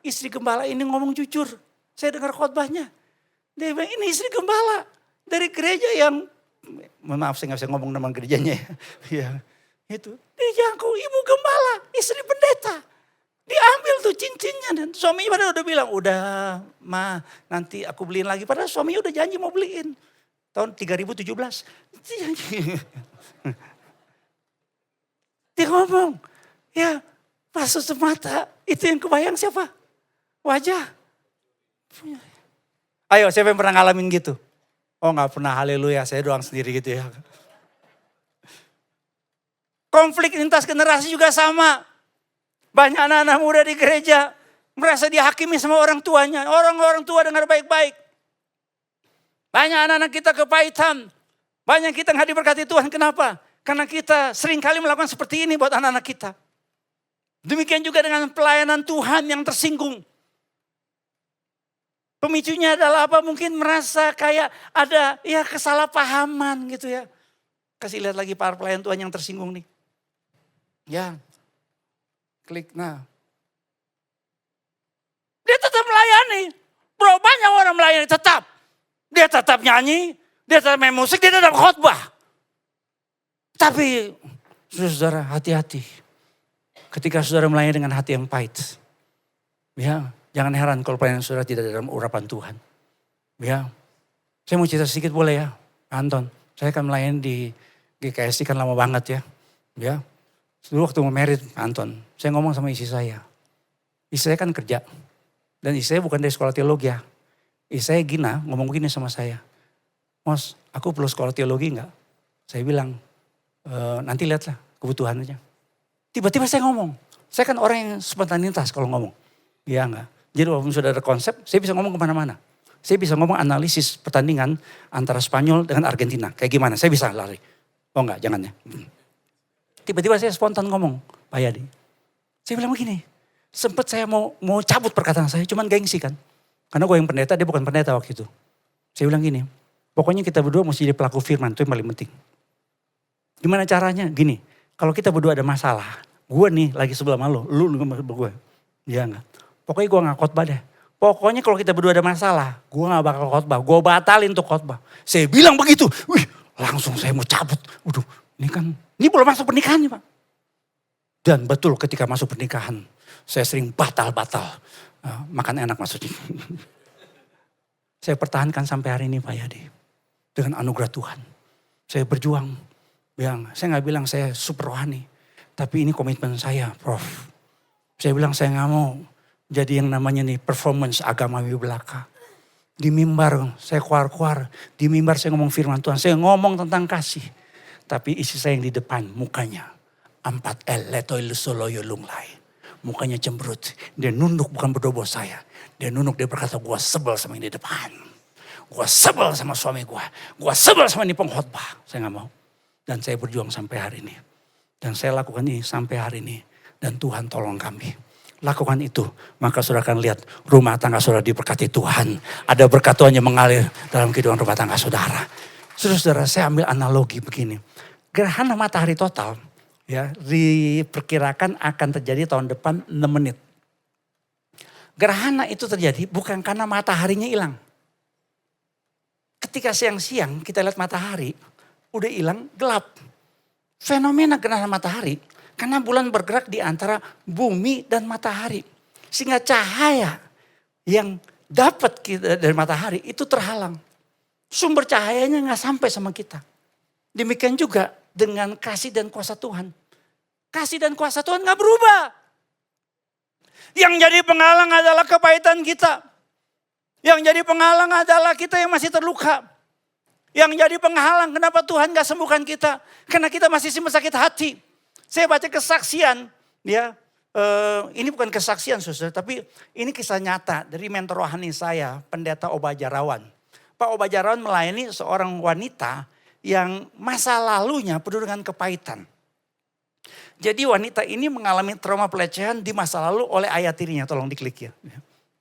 Speaker 4: Istri gembala ini ngomong jujur. Saya dengar khotbahnya. Dia bilang ini istri gembala dari gereja yang, maaf saya gak bisa ngomong nama gerejanya ya. Itu. Dia jangkau ibu gembala, istri pendeta. Diambil tuh cincinnya dan suaminya padahal udah bilang, udah Ma nanti aku beliin lagi. Padahal suaminya udah janji mau beliin. Tahun 3017. Dia ngomong, ya pas tutup mata itu yang kebayang siapa? Wajah. Ayo siapa yang pernah ngalamin gitu? Oh gak pernah, haleluya, saya doang sendiri gitu ya. Konflik lintas generasi juga sama. Banyak anak-anak muda di gereja merasa dihakimi sama orang tuanya. Orang tua dengar baik-baik. Banyak anak-anak kita kepahitan. Banyak kita gak diberkati Tuhan, kenapa? Karena kita sering kali melakukan seperti ini buat anak-anak kita. Demikian juga dengan pelayanan Tuhan yang tersinggung. Pemicunya adalah apa? Mungkin merasa kayak ada ya kesalahpahaman gitu ya. Kasih lihat lagi para pelayan Tuhan yang tersinggung nih. Ya, klik nah. Dia tetap melayani. Bro, banyak orang melayani tetap. Dia tetap nyanyi, dia tetap main musik, dia tetap khotbah. Tapi saudara hati-hati. Ketika saudara melayani dengan hati yang pahit. Ya, jangan heran kalau pelayanan saudara tidak dalam urapan Tuhan. Ya, saya mau cerita sedikit boleh ya, Anton. Saya kan melayani di GKSI kan lama banget ya. Ya, dulu waktu mau merit Anton, saya ngomong sama istri saya. Istri saya kan kerja. Dan istri saya bukan dari sekolah teologi ya. Istri saya Gina ngomong begini sama saya. Mos, aku perlu sekolah teologi enggak? Saya bilang, nanti lihatlah kebutuhan aja. Tiba-tiba saya ngomong. Saya kan orang yang spontanitas kalau ngomong. Iya enggak. Jadi walaupun sudah ada konsep, saya bisa ngomong kemana-mana. Saya bisa ngomong analisis pertandingan antara Spanyol dengan Argentina. Kayak gimana, saya bisa lari. Oh enggak, jangan ya. Tiba-tiba saya spontan ngomong, Pak Yadi. Saya bilang begini, sempat saya mau cabut perkataan saya, cuman gengsi kan. Karena gue yang pendeta, dia bukan pendeta waktu itu. Saya bilang gini, pokoknya kita berdua mesti jadi pelaku firman, itu yang paling penting. Gimana caranya? Gini, kalau kita berdua ada masalah, gue nih lagi sebelah malu, lu gue. Ya enggak. Pokoknya gue gak khotbah deh. Pokoknya kalau kita berdua ada masalah, gue gak bakal khotbah. Gue batalin untuk khotbah. Saya bilang begitu, wih langsung saya mau cabut. Waduh, ini belum masuk pernikahan nih Pak. Dan betul ketika masuk pernikahan, saya sering batal-batal. Makan enak maksudnya. Saya pertahankan sampai hari ini Pak Yadi. Dengan anugerah Tuhan. Saya berjuang. Saya gak bilang saya super rohani. Tapi ini komitmen saya, Prof. Saya bilang saya gak mau jadi yang namanya nih performance agamawi belaka. Di mimbar saya keluar-keluar. Di mimbar saya ngomong firman Tuhan. Saya ngomong tentang kasih. Tapi isi saya yang di depan mukanya. 4L letoi lusoloyo lunglai. Mukanya cemberut. Dia nunduk bukan berdobo saya. Dia nunduk dia berkata gue sebel sama yang di depan. Gue sebel sama suami gue. Gue sebel sama ini pengkhotbah. Saya gak mau. Dan saya berjuang sampai hari ini. Dan saya lakukan ini sampai hari ini. Dan Tuhan tolong kami. Lakukan itu. Maka saudara akan lihat rumah tangga saudara diberkati Tuhan. Ada berkat Tuhan yang mengalir dalam kehidupan rumah tangga saudara. Saudara, saya ambil analogi begini. Gerhana matahari total ya diperkirakan akan terjadi tahun depan 6 menit. Gerhana itu terjadi bukan karena mataharinya hilang. Ketika siang-siang kita lihat matahari, udah hilang gelap. Fenomena gerhana matahari karena bulan bergerak di antara bumi dan matahari. Sehingga cahaya yang dapat kita dari matahari itu terhalang. Sumber cahayanya gak sampai sama kita. Demikian juga dengan kasih dan kuasa Tuhan. Kasih dan kuasa Tuhan gak berubah. Yang jadi penghalang adalah kepahitan kita. Yang jadi penghalang adalah kita yang masih terluka. Yang jadi penghalang kenapa Tuhan gak sembuhkan kita. Karena kita masih simpan sakit hati. Saya baca kesaksian, ya ini bukan kesaksian saudara, tapi ini kisah nyata dari mentor rohani saya, Pendeta Obajarawan. Pak Obajarawan melayani seorang wanita yang masa lalunya penuh dengan kepahitan. Jadi wanita ini mengalami trauma pelecehan di masa lalu oleh ayah tirinya, tolong diklik ya.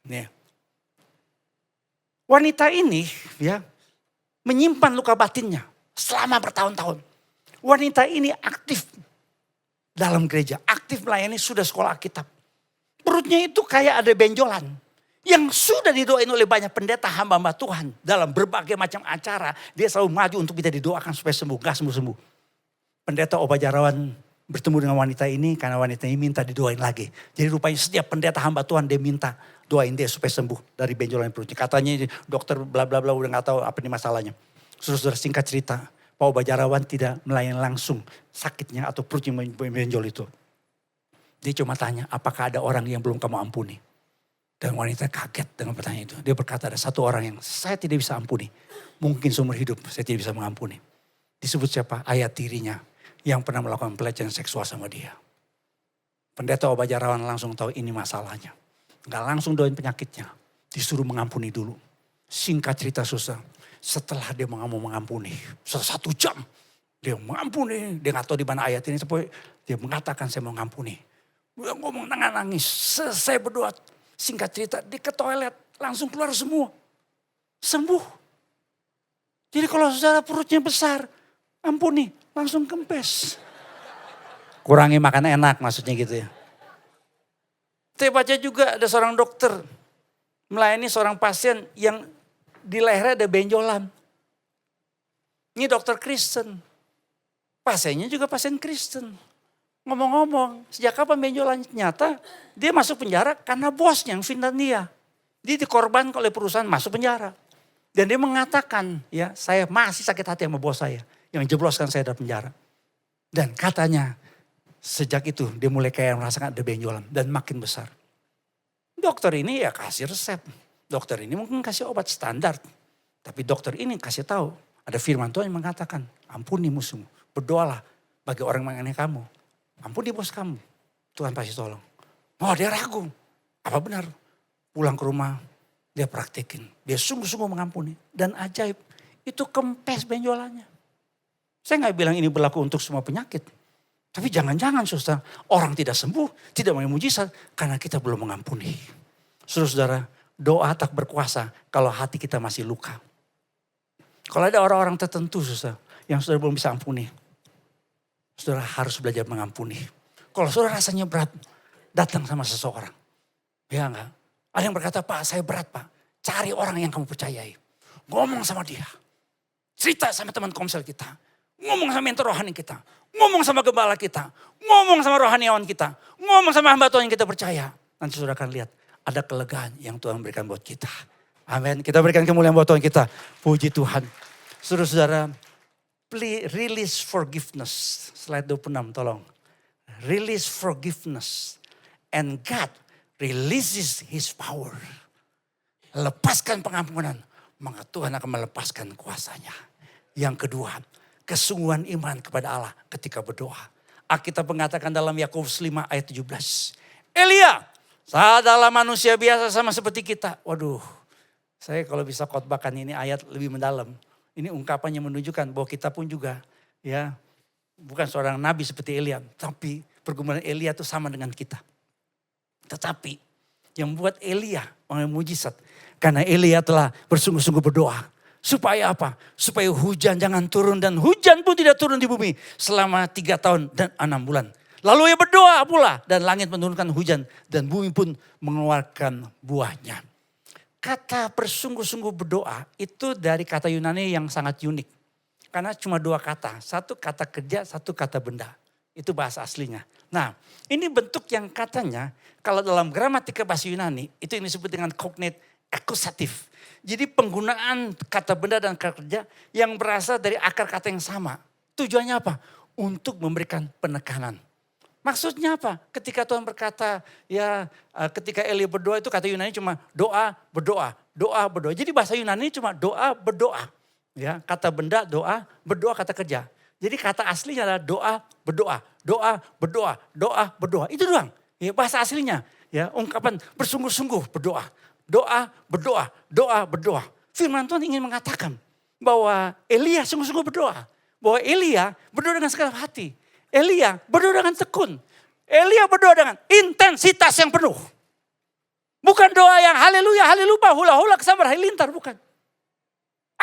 Speaker 4: Nih. Wanita ini ya menyimpan luka batinnya selama bertahun-tahun. Wanita ini aktif dalam gereja, aktif melayani, sudah sekolah Alkitab. Perutnya itu kayak ada benjolan. Yang sudah didoain oleh banyak pendeta hamba-hamba Tuhan. Dalam berbagai macam acara, dia selalu maju untuk kita didoakan supaya sembuh. Gak sembuh-sembuh. Pendeta Obajarawan bertemu dengan wanita ini karena wanita ini minta didoain lagi. Jadi rupanya setiap pendeta hamba Tuhan dia minta doain dia supaya sembuh dari benjolan perutnya. Katanya dokter bla bla bla udah gak tahu apa ini masalahnya. Saudara singkat cerita, Pak Obajarawan tidak melayani langsung sakitnya atau perutnya benjol itu. Dia cuma tanya, apakah ada orang yang belum kamu ampuni? Dan wanita kaget dengan pertanyaan itu. Dia berkata ada satu orang yang saya tidak bisa ampuni. Mungkin seumur hidup saya tidak bisa mengampuni. Disebut siapa? Ayah tirinya yang pernah melakukan pelecehan seksual sama dia. Pendeta Obajarawan langsung tahu ini masalahnya. Gak langsung doain penyakitnya. Disuruh mengampuni dulu. Singkat cerita susah. Setelah dia mengampuni, setelah 1 jam dia mengampuni, dia nggak tahu di mana ayat ini, sampai dia mengatakan saya mau mengampuni. Dia ngomong nangis, saya berdoa, singkat cerita dia ke toilet, langsung keluar semua. Sembuh. Jadi kalau saudara perutnya besar, ampuni, langsung kempes. Kurangi makan enak maksudnya gitu ya. Saya baca juga ada seorang dokter melayani seorang pasien yang di lehernya ada benjolan. Ini dokter Kristen. Pasiennya juga pasien Kristen. Ngomong-ngomong, sejak kapan benjolan nyata? Dia masuk penjara karena bosnya yang Finlandia. Dia dikorbankan oleh perusahaan masuk penjara. Dan dia mengatakan, ya saya masih sakit hati sama bos saya. Yang jebloskan saya dari penjara. Dan katanya, sejak itu dia mulai kayak merasakan ada benjolan dan makin besar. Dokter ini ya kasih resep. Dokter ini mungkin kasih obat standar. Tapi dokter ini kasih tahu, ada firman Tuhan yang mengatakan, ampuni musuhmu, berdoalah bagi orang mengenai kamu. Ampuni bos kamu, Tuhan pasti tolong. Oh dia ragu, apa benar? Pulang ke rumah, dia praktekin. Dia sungguh-sungguh mengampuni. Dan ajaib, itu kempes benjolannya. Saya gak bilang ini berlaku untuk semua penyakit. Tapi jangan-jangan saudara, orang tidak sembuh, tidak mau mujizat karena kita belum mengampuni. Saudara-saudara, doa tak berkuasa kalau hati kita masih luka. Kalau ada orang-orang tertentu saudara, yang saudara belum bisa ampuni. Saudara harus belajar mengampuni. Kalau saudara rasanya berat, datang sama seseorang. Ya enggak? Ada yang berkata, Pak saya berat Pak. Cari orang yang kamu percayai. Ngomong sama dia. Cerita sama teman komsel kita. Ngomong sama mentor rohani kita. Ngomong sama gembala kita. Ngomong sama rohaniawan kita. Ngomong sama hamba Tuhan yang kita percaya. Nanti saudara akan lihat ada kelegaan yang Tuhan berikan buat kita. Amin. Kita berikan kemuliaan buat Tuhan kita. Puji Tuhan. Saudara-saudara, release forgiveness. Slide 26 tolong. Release forgiveness. And God releases His power. Lepaskan pengampunan. Maka Tuhan akan melepaskan kuasanya. Yang kedua, kesungguhan iman kepada Allah ketika berdoa. Alkitab mengatakan dalam Yakobus 5 ayat 17. Elia, saya adalah manusia biasa sama seperti kita. Waduh, saya kalau bisa khotbahkan ini ayat lebih mendalam. Ini ungkapannya menunjukkan bahwa kita pun juga ya bukan seorang nabi seperti Elia. Tapi pergumulan Elia itu sama dengan kita. Tetapi yang membuat Elia mengalami mujizat. Karena Elia telah bersungguh-sungguh berdoa. Supaya apa? Supaya hujan jangan turun dan hujan pun tidak turun di bumi selama 3 tahun dan 6 bulan. Lalu ia berdoa pula dan langit menurunkan hujan dan bumi pun mengeluarkan buahnya. Kata bersungguh-sungguh berdoa itu dari kata Yunani yang sangat unik. Karena cuma 2 kata, satu kata kerja, satu kata benda. Itu bahasa aslinya. Nah ini bentuk yang katanya kalau dalam gramatika bahasa Yunani itu yang disebut dengan cognate akusatif. Jadi penggunaan kata benda dan kata kerja yang berasal dari akar kata yang sama. Tujuannya apa? Untuk memberikan penekanan. Maksudnya apa? Ketika Tuhan berkata, ya ketika Elia berdoa itu kata Yunani cuma doa, berdoa, doa, berdoa. Jadi bahasa Yunani cuma doa, berdoa. Ya, kata benda, doa, berdoa, kata kerja. Jadi kata aslinya adalah doa, berdoa, doa, berdoa, doa, berdoa. Itu doang. Ya, bahasa aslinya, ya ungkapan bersungguh-sungguh berdoa. Doa, berdoa, doa, berdoa. Firman Tuhan ingin mengatakan bahwa Elia sungguh-sungguh berdoa. Bahwa Elia berdoa dengan segala hati. Elia berdoa dengan tekun. Elia berdoa dengan intensitas yang penuh. Bukan doa yang haleluya, haleluya, hula-hula, kesabar, halilintar, bukan.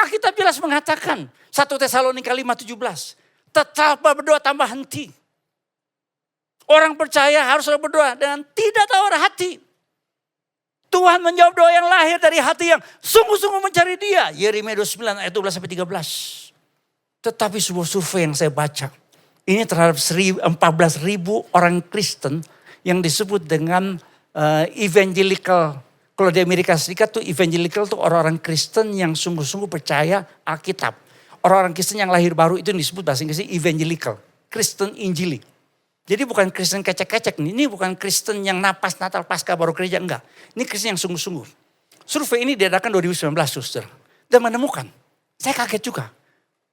Speaker 4: Alkitab jelas mengatakan 1 Tesalonika 5:17. Tetap berdoa tanpa henti. Orang percaya harus berdoa dengan tidak tawar hati. Tuhan menjawab doa yang lahir dari hati yang sungguh-sungguh mencari Dia. Yeremia 29 ayat 12-13. Tetapi sebuah survei yang saya baca. Ini terhadap 14.000 orang Kristen yang disebut dengan evangelical. Kalau di Amerika Serikat tuh evangelical tuh orang-orang Kristen yang sungguh-sungguh percaya Alkitab. Orang-orang Kristen yang lahir baru itu yang disebut bahasa Inggrisnya evangelical. Kristen Injili. Jadi bukan Kristen kecek-kecek nih. Ini bukan Kristen yang napas Natal Paskah baru gereja. Enggak. Ini Kristen yang sungguh-sungguh. Survei ini diadakan 2019 suster. Dan menemukan. Saya kaget juga.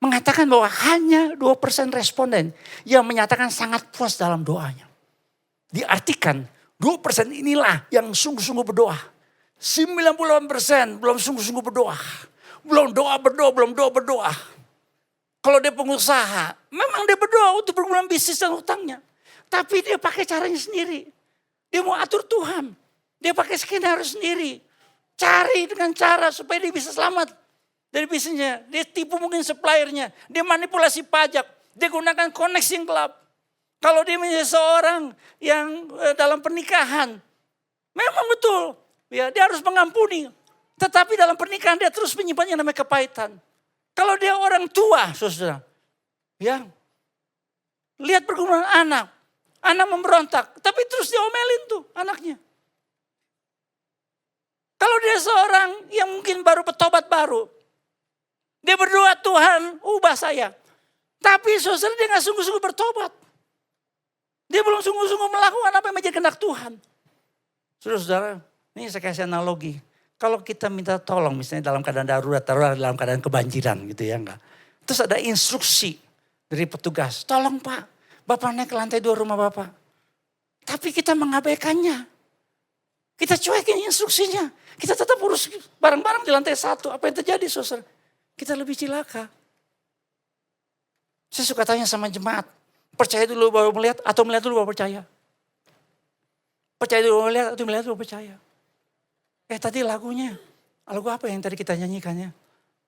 Speaker 4: Mengatakan bahwa hanya 2% responden yang menyatakan sangat puas dalam doanya. Diartikan 2% inilah yang sungguh-sungguh berdoa. 98% belum sungguh-sungguh berdoa. Belum doa berdoa, belum doa berdoa. Kalau dia pengusaha, memang dia berdoa untuk pergumulan bisnis dan hutangnya. Tapi dia pakai caranya sendiri. Dia mau atur Tuhan. Dia pakai skenario sendiri. Cari dengan cara supaya dia bisa selamat dari bisnisnya. Dia tipu mungkin suppliernya. Dia manipulasi pajak. Dia gunakan koneksi yang gelap. Kalau dia menjadi seorang yang dalam pernikahan. Memang betul. Ya, dia harus mengampuni. Tetapi dalam pernikahan dia terus menyimpan yang namanya kepahitan. Kalau dia orang tua, saudara. Ya, lihat pergumulan anak. Anak memberontak. Tapi terus diomelin tuh anaknya. Kalau dia seorang yang mungkin baru bertobat baru. Dia berdoa, Tuhan ubah saya. Tapi saudara dia gak sungguh-sungguh bertobat. Dia belum sungguh-sungguh melakukan apa yang menjadi kehendak Tuhan. Saudara, ini saya kasih analogi. Kalau kita minta tolong misalnya dalam keadaan darurat, dalam keadaan kebanjiran gitu ya enggak. Terus ada instruksi dari petugas. Tolong Pak, Bapak naik ke lantai 2 rumah Bapak. Tapi kita mengabaikannya. Kita cuekin instruksinya. Kita tetap urus barang-barang di lantai 1. Apa yang terjadi saudara? Kita lebih cilaka. Saya suka tanya sama jemaat. Percaya dulu baru melihat atau melihat dulu baru percaya? Percaya dulu baru melihat atau melihat dulu baru percaya? Tadi lagunya. Lagu apa yang tadi kita nyanyikannya?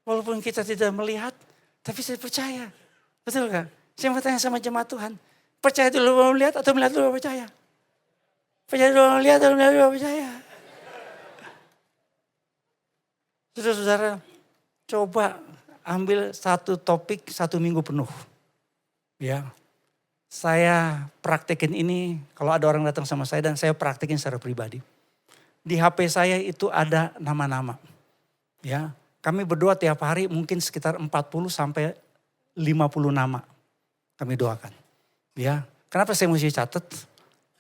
Speaker 4: Walaupun kita tidak melihat, tapi saya percaya. Betul gak? Saya mau tanya sama jemaat Tuhan. Percaya dulu baru melihat atau melihat dulu baru percaya? Percaya dulu lihat atau melihat dulu percaya? Saudara-saudara, coba ambil satu topik 1 minggu penuh. Ya, saya praktekin ini kalau ada orang datang sama saya dan saya praktekin secara pribadi. Di HP saya itu ada nama-nama. Ya, kami berdoa tiap hari mungkin sekitar 40 sampai 50 nama kami doakan. Ya, kenapa saya mesti catat?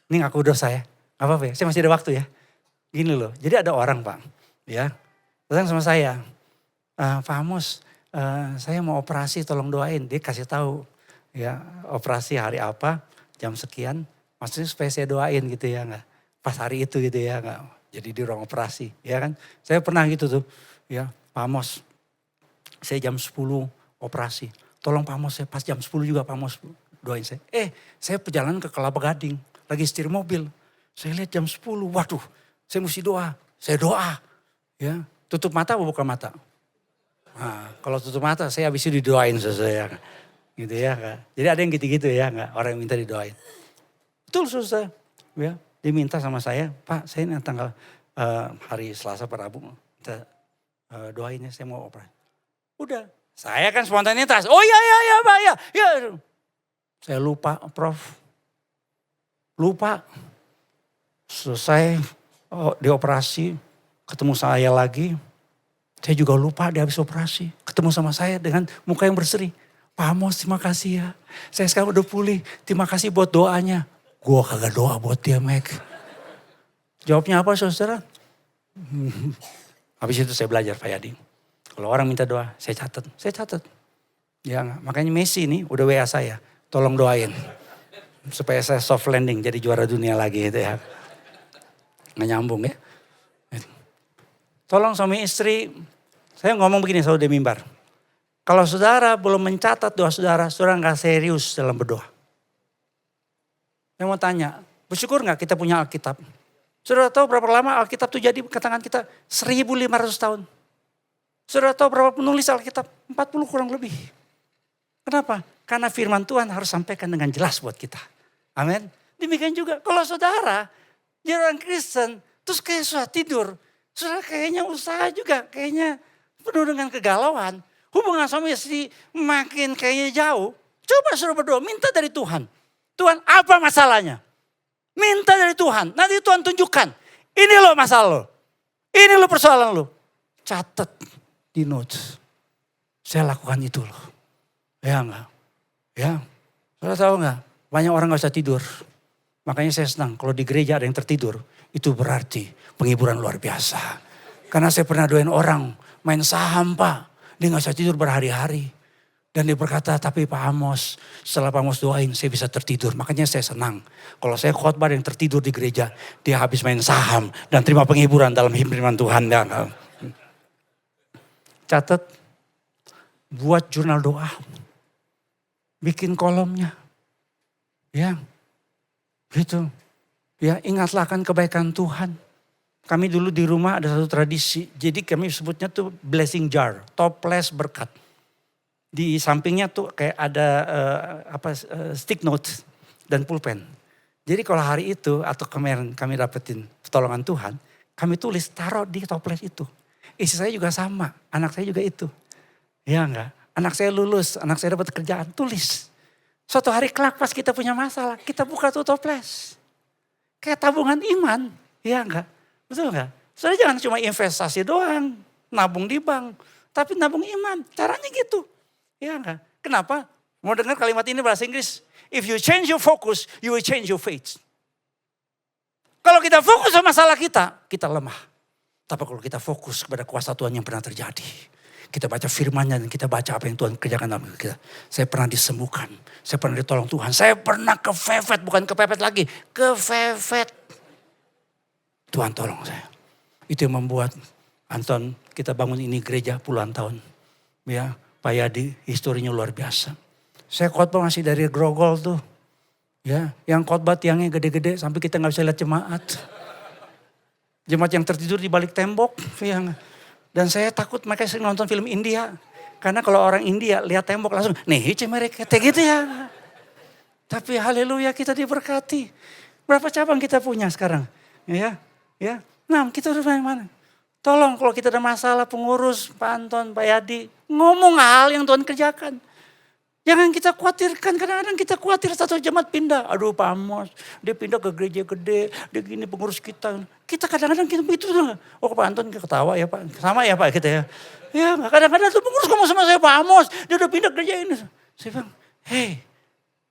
Speaker 4: Ini ngaku dosa ya. Gak apa-apa ya, saya masih ada waktu ya. Gini loh, jadi ada orang Pak, ya datang sama saya. Pak Amos, saya mau operasi tolong doain. Dia kasih tahu ya operasi hari apa, jam sekian. Maksudnya supaya saya doain gitu ya enggak. Pas hari itu gitu ya enggak. Jadi di ruang operasi ya kan. Saya pernah gitu tuh ya Pak Amos. Saya jam 10 operasi. Tolong Pak Amos, saya pas jam 10 juga Pak Amos doain saya. Saya perjalanan ke Kelapa Gading. Lagi setir mobil. Saya lihat jam 10, waduh saya mesti doa. Saya doa. Ya, tutup mata atau buka mata? Nah, kalau tutup mata saya habis itu didoain saya. Gitu ya kan. Jadi ada yang gitu-gitu ya enggak. Orang yang minta didoain. Betul susah. Ya, dia minta sama saya, Pak saya ini tanggal hari Selasa per Rabu. Minta doainnya saya mau operasi. Udah. Saya kan spontanitas. Oh iya Pak ya. Saya lupa Prof. Lupa. Selesai dioperasi, ketemu saya lagi. Saya juga lupa dia habis operasi. Ketemu sama saya dengan muka yang berseri. Pak Amos terima kasih ya. Saya sekarang udah pulih. Terima kasih buat doanya. Gua kagak doa buat dia Mac. Jawabnya apa saudara? Habis itu saya belajar Pak Yadi. Kalau orang minta doa, saya catat. Ya, makanya Messi ini udah WA saya. Tolong doain. Supaya saya soft landing jadi juara dunia lagi gitu ya. Nggak nyambung ya. Tolong suami istri, saya ngomong begini selalu di mimbar. Kalau saudara belum mencatat doa saudara nggak serius dalam berdoa. Saya mau tanya, bersyukur nggak kita punya Alkitab? Saudara tahu berapa lama Alkitab itu jadi ke tangan kita? 1500 tahun. Saudara tahu berapa penulis Alkitab? 40 kurang lebih. Kenapa? Karena firman Tuhan harus sampaikan dengan jelas buat kita. Amin. Demikian juga kalau saudara jadi orang Kristen terus kayak susah tidur. Saudara kayaknya usaha juga kayaknya penuh dengan kegalauan. Hubungan suami istri makin kayaknya jauh. Coba saudara berdoa, minta dari Tuhan. Tuhan apa masalahnya? Minta dari Tuhan. Nanti Tuhan tunjukkan. Ini loh masalah lo. Ini loh persoalan lo. Catat di notes. Saya lakukan itu loh. Ya enggak? Ya. Saudara tahu enggak? Banyak orang gak bisa tidur. Makanya saya senang kalau di gereja ada yang tertidur. Itu berarti penghiburan luar biasa. Karena saya pernah doain orang main saham Pak. Dia gak bisa tidur berhari-hari. Dan dia berkata, tapi Pak Amos, setelah Pak Amos doain saya bisa tertidur. Makanya saya senang. Kalau saya khotbah yang tertidur di gereja, dia habis main saham dan terima penghiburan dalam firman Tuhan. Catat, buat jurnal doa. Bikin kolomnya. Ya, gitu. Ya, ingatlah akan kebaikan Tuhan. kami dulu di rumah ada satu tradisi. Jadi kami sebutnya tuh blessing jar, toples berkat. Di sampingnya tuh kayak ada stick notes dan pulpen. Jadi kalau hari itu atau kemarin kami dapetin pertolongan Tuhan, kami tulis taruh di toples itu. Istri saya juga sama, anak saya juga itu. Ya enggak? Anak saya lulus, anak saya dapat kerjaan, tulis. Suatu hari kelak pas kita punya masalah, kita buka tuh toples. Kayak tabungan iman, ya enggak? Betul enggak? Saudara jangan cuma investasi doang, nabung di bank. Tapi nabung iman, caranya gitu. Ya enggak? Kenapa? Mau dengar kalimat ini bahasa Inggris? If you change your focus, you will change your faith. Kalau kita fokus sama masalah kita lemah. Tapi kalau kita fokus kepada kuasa Tuhan yang pernah terjadi. Kita baca firman-Nya dan kita baca apa yang Tuhan kerjakan dalam hidup kita. Saya pernah disembuhkan. Saya pernah ditolong Tuhan. Saya pernah kepepet, bukan kepepet lagi. Kepepet. Tuhan tolong saya. Itu yang membuat Anton kita bangun ini gereja puluhan tahun. Ya, Pak Yadi historinya luar biasa. Saya khotbah masih dari Grogol tuh. Ya, yang khotbah tiangnya gede-gede sampai kita nggak bisa lihat jemaat. Jemaat yang tertidur di balik tembok. Dan saya takut mereka sering nonton film India. Karena kalau orang India lihat tembok langsung, nih mereka gitu ya. Tapi haleluya kita diberkati. Berapa cabang kita punya sekarang? Ya. Nah, kita udah mana? Tolong kalau kita ada masalah pengurus, Pak Anton, Pak Yadi, ngomong hal yang Tuhan kerjakan. Jangan kita khawatirkan, kadang-kadang kita khawatir satu jemaat pindah. Aduh Pak Amos, dia pindah ke gereja gede, dia gini pengurus kita. Kita kadang-kadang kita begitu. Oh Pak Anton ketawa ya Pak, sama ya Pak kita ya. Ya kadang-kadang tuh pengurus ngomong sama saya Pak Amos, dia udah pindah gereja ini. Saya bilang, hey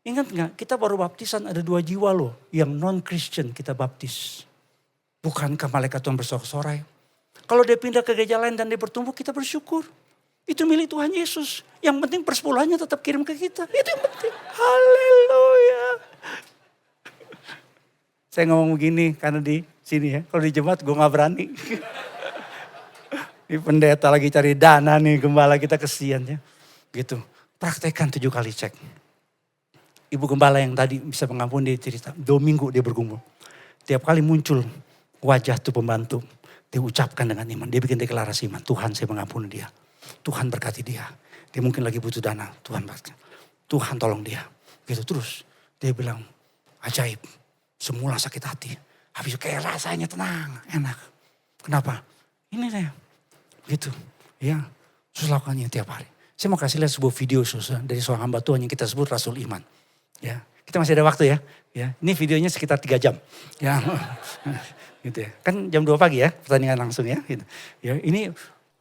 Speaker 4: ingat gak kita baru baptisan ada 2 jiwa loh yang non-Christian kita baptis. Bukankah malaikat Tuhan bersorak-sorai? Kalau dia pindah ke gereja lain dan dia bertumbuh, kita bersyukur. Itu milik Tuhan Yesus. Yang penting persepuluhannya tetap kirim ke kita. Itu yang penting. Haleluya. Saya ngomong begini karena di sini ya. Kalau di jemaat gue gak berani. Ini pendeta lagi cari dana nih, gembala kita kesian ya. Gitu. Praktekkan 7 kali cek. Ibu gembala yang tadi bisa mengampuni dia cerita. 2 minggu dia bergumul. Tiap kali muncul wajah tuh pembantu. Dia ucapkan dengan iman. Dia bikin deklarasi iman. Tuhan saya mengampuni dia. Tuhan berkati dia. Dia mungkin lagi butuh dana. Tuhan berkati. Tuhan tolong dia. Gitu terus. Dia bilang ajaib. Semula sakit hati. Habis itu kayak rasanya tenang. Enak. Kenapa? Ini deh. Gitu. Ya. Terus lakukannya tiap hari. Saya mau kasih lihat sebuah video susah. Dari seorang hamba Tuhan yang kita sebut Rasul Iman. Ya. Kita masih ada waktu ya. Ya. Ini videonya sekitar 3 jam. Ya. Gitu ya. Kan jam 2 pagi ya pertandingan langsung ya. Gitu. Ya ini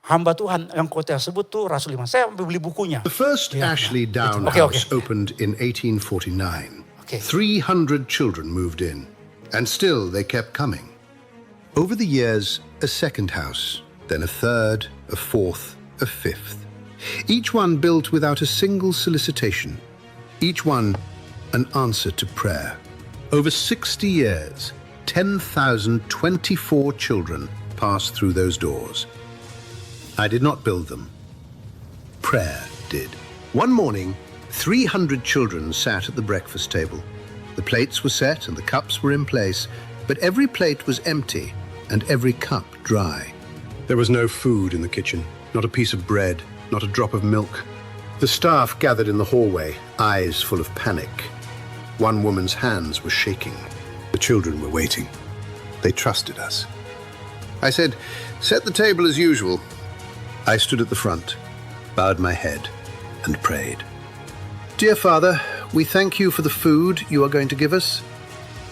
Speaker 4: hamba Tuhan yang kota sebut tuh Rasul Iman. Saya beli bukunya.
Speaker 5: The first Ashley Down House opened in 1849. 300 children moved in and still they kept coming. Over the years, a second house, then a third, a fourth, a fifth. Each one built without a single solicitation. Each one an answer to prayer. Over 60 years, 10,024 children passed through those doors. I did not build them. Prayer did. One morning, 300 children sat at the breakfast table. The plates were set and the cups were in place, but every plate was empty and every cup dry. There was no food in the kitchen, not a piece of bread, not a drop of milk. The staff gathered in the hallway, eyes full of panic. One woman's hands were shaking. The children were waiting. They trusted us. I said, set the table as usual. I stood at the front, bowed my head, and prayed. Dear Father, we thank you for the food you are going to give us.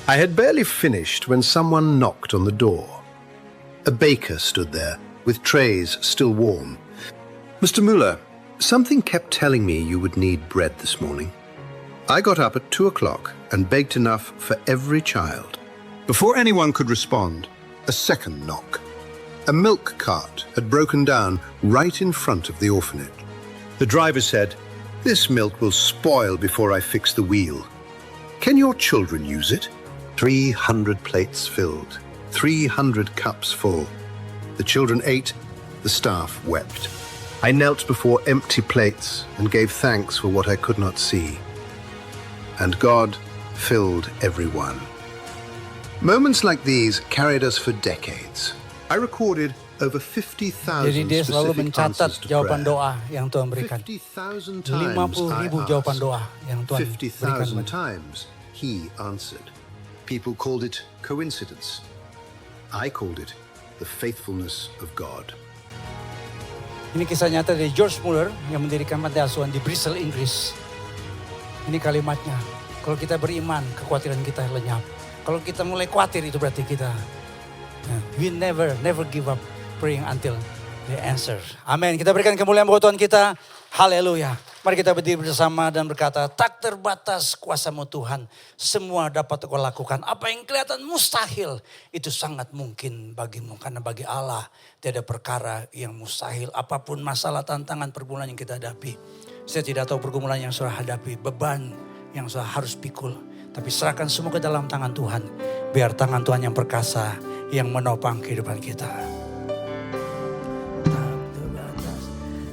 Speaker 5: I had barely finished when someone knocked on the door. A baker stood there, with trays still warm. Mr. Muller, something kept telling me you would need bread this morning. I got up at 2 o'clock and baked enough for every child. Before anyone could respond, a second knock. A milk cart had broken down right in front of the orphanage. The driver said, "This milk will spoil before I fix the wheel. Can your children use it?" 300 plates filled, 300 cups full. The children ate, the staff wept. I knelt before empty plates and gave thanks for what I could not see. And God filled everyone. Moments like these carried us for decades. I recorded over 50,000
Speaker 3: Jadi dia selalu
Speaker 5: specific
Speaker 3: mencatat
Speaker 5: answers to
Speaker 3: jawaban
Speaker 5: prayer.
Speaker 3: doa yang Tuhan berikan.
Speaker 5: 50,000 times
Speaker 3: 50.000
Speaker 5: I
Speaker 3: jawaban
Speaker 5: asked.
Speaker 3: doa yang Tuhan berikan.
Speaker 5: 50,000 times he answered. People called it coincidence. I called it the faithfulness of God.
Speaker 3: Ini kisah nyata dari George Muller yang mendirikan panti asuhan di Bristol, Inggris. Ini kalimatnya, kalau kita beriman, kekhawatiran kita lenyap. Kalau kita mulai khawatir itu berarti kita, we never give up praying until the answer. Amin. Kita berikan kemuliaan buat Tuhan kita. Haleluya. Mari kita berdiri bersama dan berkata, tak terbatas kuasa-Mu Tuhan. Semua dapat Kau lakukan. Apa yang kelihatan mustahil, itu sangat mungkin bagimu. Karena bagi Allah tidak ada perkara yang mustahil. Apapun masalah, tantangan, pergumulan yang kita hadapi. Saya tidak tahu pergumulan yang saudara hadapi, beban yang saudara harus pikul. Tapi serahkan semua ke dalam tangan Tuhan. Biar tangan Tuhan yang perkasa yang menopang kehidupan kita.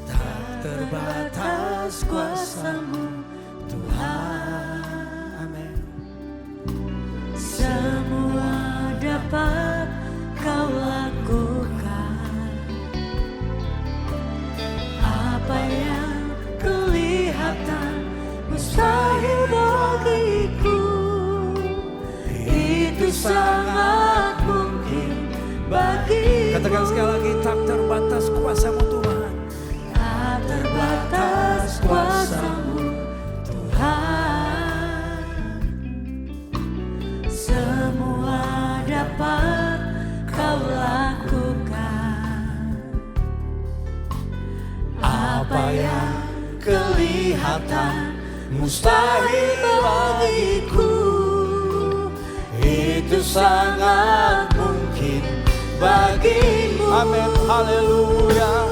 Speaker 3: Tak terbatas kuasa-Mu Tuhan. Amin.
Speaker 2: Semua dapat Kau lakukan. Apa yang kelihatan mustahil bagiku, itu sangat mungkin bagimu.
Speaker 3: Katakan sekali lagi, tak terbatas kuasa-Mu Tuhan.
Speaker 2: Tak terbatas kuasa-Mu Tuhan. Semua dapat Kau lakukan. Apa yang kelihatan mustahil bagiku, itu sangat mungkin bagimu.
Speaker 3: Amin, haleluya.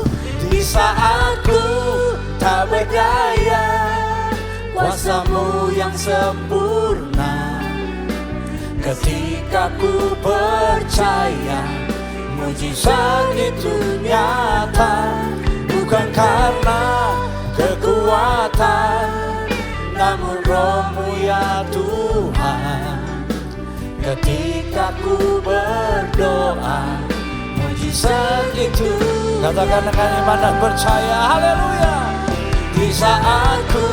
Speaker 2: Di saat ku tak berdaya, kuasa-Mu yang sempurna. Ketika ku percaya, mujizat itu nyata. Bukan karena kekuatan, namun Roh-Mu ya Tuhan. Ketika ku berdoa, mujizat itu.
Speaker 3: Katakan dengan iman dan percaya, haleluya.
Speaker 2: Di saat ku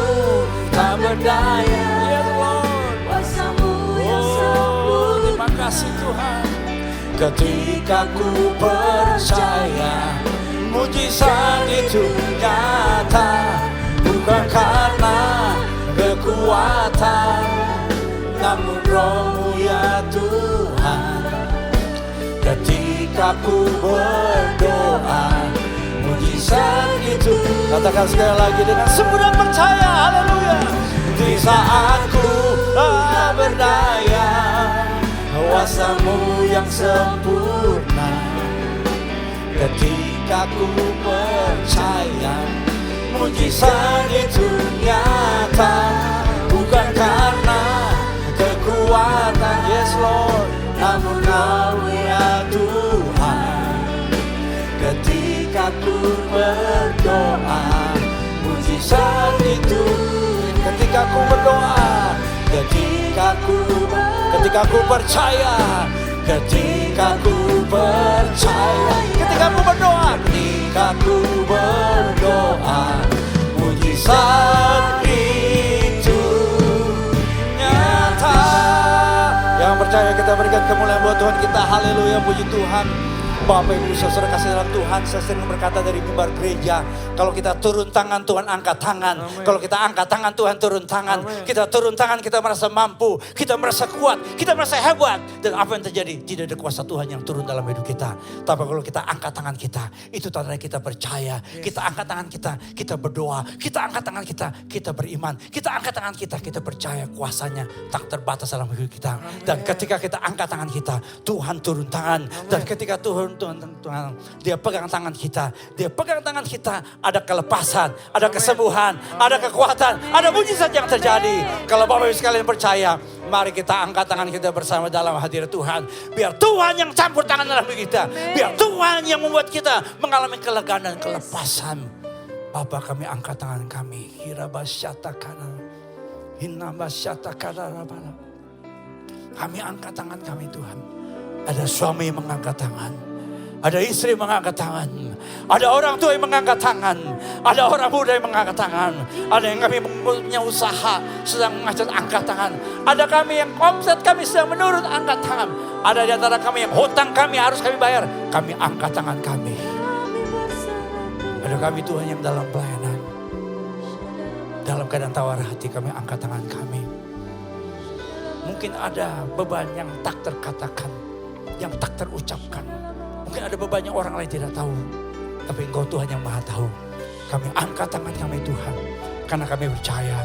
Speaker 2: tak berdaya,
Speaker 3: Yes Lord.
Speaker 2: kuasa-Mu yang sempurna.
Speaker 3: Terima kasih Tuhan.
Speaker 2: Ketika ku percaya, mujizat itu nyata. Bukan karena kekuatan, namun Roh-Mu ya Tuhan. Ketika ku berdoa, mujizat itu.
Speaker 3: Katakan sekali lagi dengan sungguh dan percaya, haleluya.
Speaker 2: Di saat ku tak berdaya, kuasa-Mu yang sempurna. Ketika ku percaya, mujizat itu nyata. Bukan karena kekuatan,
Speaker 3: Yes Lord.
Speaker 2: namun Kau ya Tuhan. Ketika ku berdoa, mujizat itu.
Speaker 3: Ketika ku berdoa,
Speaker 2: ketika ku percaya, ketika ku percaya,
Speaker 3: ketika ku berdoa,
Speaker 2: ketika ku berdoa, mujizat itu nyata.
Speaker 3: yang percaya kita berikan kemuliaan buat Tuhan kita, haleluya, puji Tuhan. Bapak Ibu saudara kasih dalam Tuhan, saya sering berkata dari mimbar gereja, kalau kita turun tangan Tuhan angkat tangan. Kalau kita angkat tangan Tuhan turun tangan. Kita turun tangan kita merasa mampu, kita merasa kuat, kita merasa hebat. Dan apa yang terjadi? Tidak ada kuasa Tuhan yang turun dalam hidup kita. Tapi kalau kita angkat tangan kita, itu tandanya kita percaya. Kita angkat tangan kita berdoa. Kita angkat tangan kita beriman. Kita angkat tangan kita percaya kuasanya tak terbatas dalam hidup kita. Dan ketika kita angkat tangan kita, Tuhan turun tangan. Dan ketika Tuhan, dia pegang tangan kita. Dia pegang tangan kita, ada kelepasan, ada kesembuhan, ada kekuatan, ada mujizat yang terjadi. Kalau Bapak Ibu sekalian percaya, mari kita angkat tangan kita bersama dalam hadirat Tuhan. Biar Tuhan yang campur tangan dalam hidup kita. Biar Tuhan yang membuat kita mengalami kelegaan dan kelepasan. Bapak, kami angkat tangan kami. Hirabasyata kanan. Hinabasyata kanan.
Speaker 4: Kami angkat tangan kami Tuhan. Ada suami yang mengangkat tangan. Ada istri yang mengangkat tangan. Ada orang tua yang mengangkat tangan. Ada orang muda yang mengangkat tangan. Ada yang kami punya usaha sedang mengangkat angkat tangan. Ada kami yang omset kami sedang menurun angkat tangan. Ada di antara kami yang hutang kami harus kami bayar. Kami angkat tangan kami. Ada kami Tuhan yang dalam pelayanan. Dalam keadaan tawar hati kami angkat tangan kami. Mungkin ada beban yang tak terkatakan. Yang tak terucapkan. Mungkin ada beban yang orang lain tidak tahu. Tapi Engkau Tuhan yang Maha tahu. Kami angkat tangan kami Tuhan. Karena kami percaya.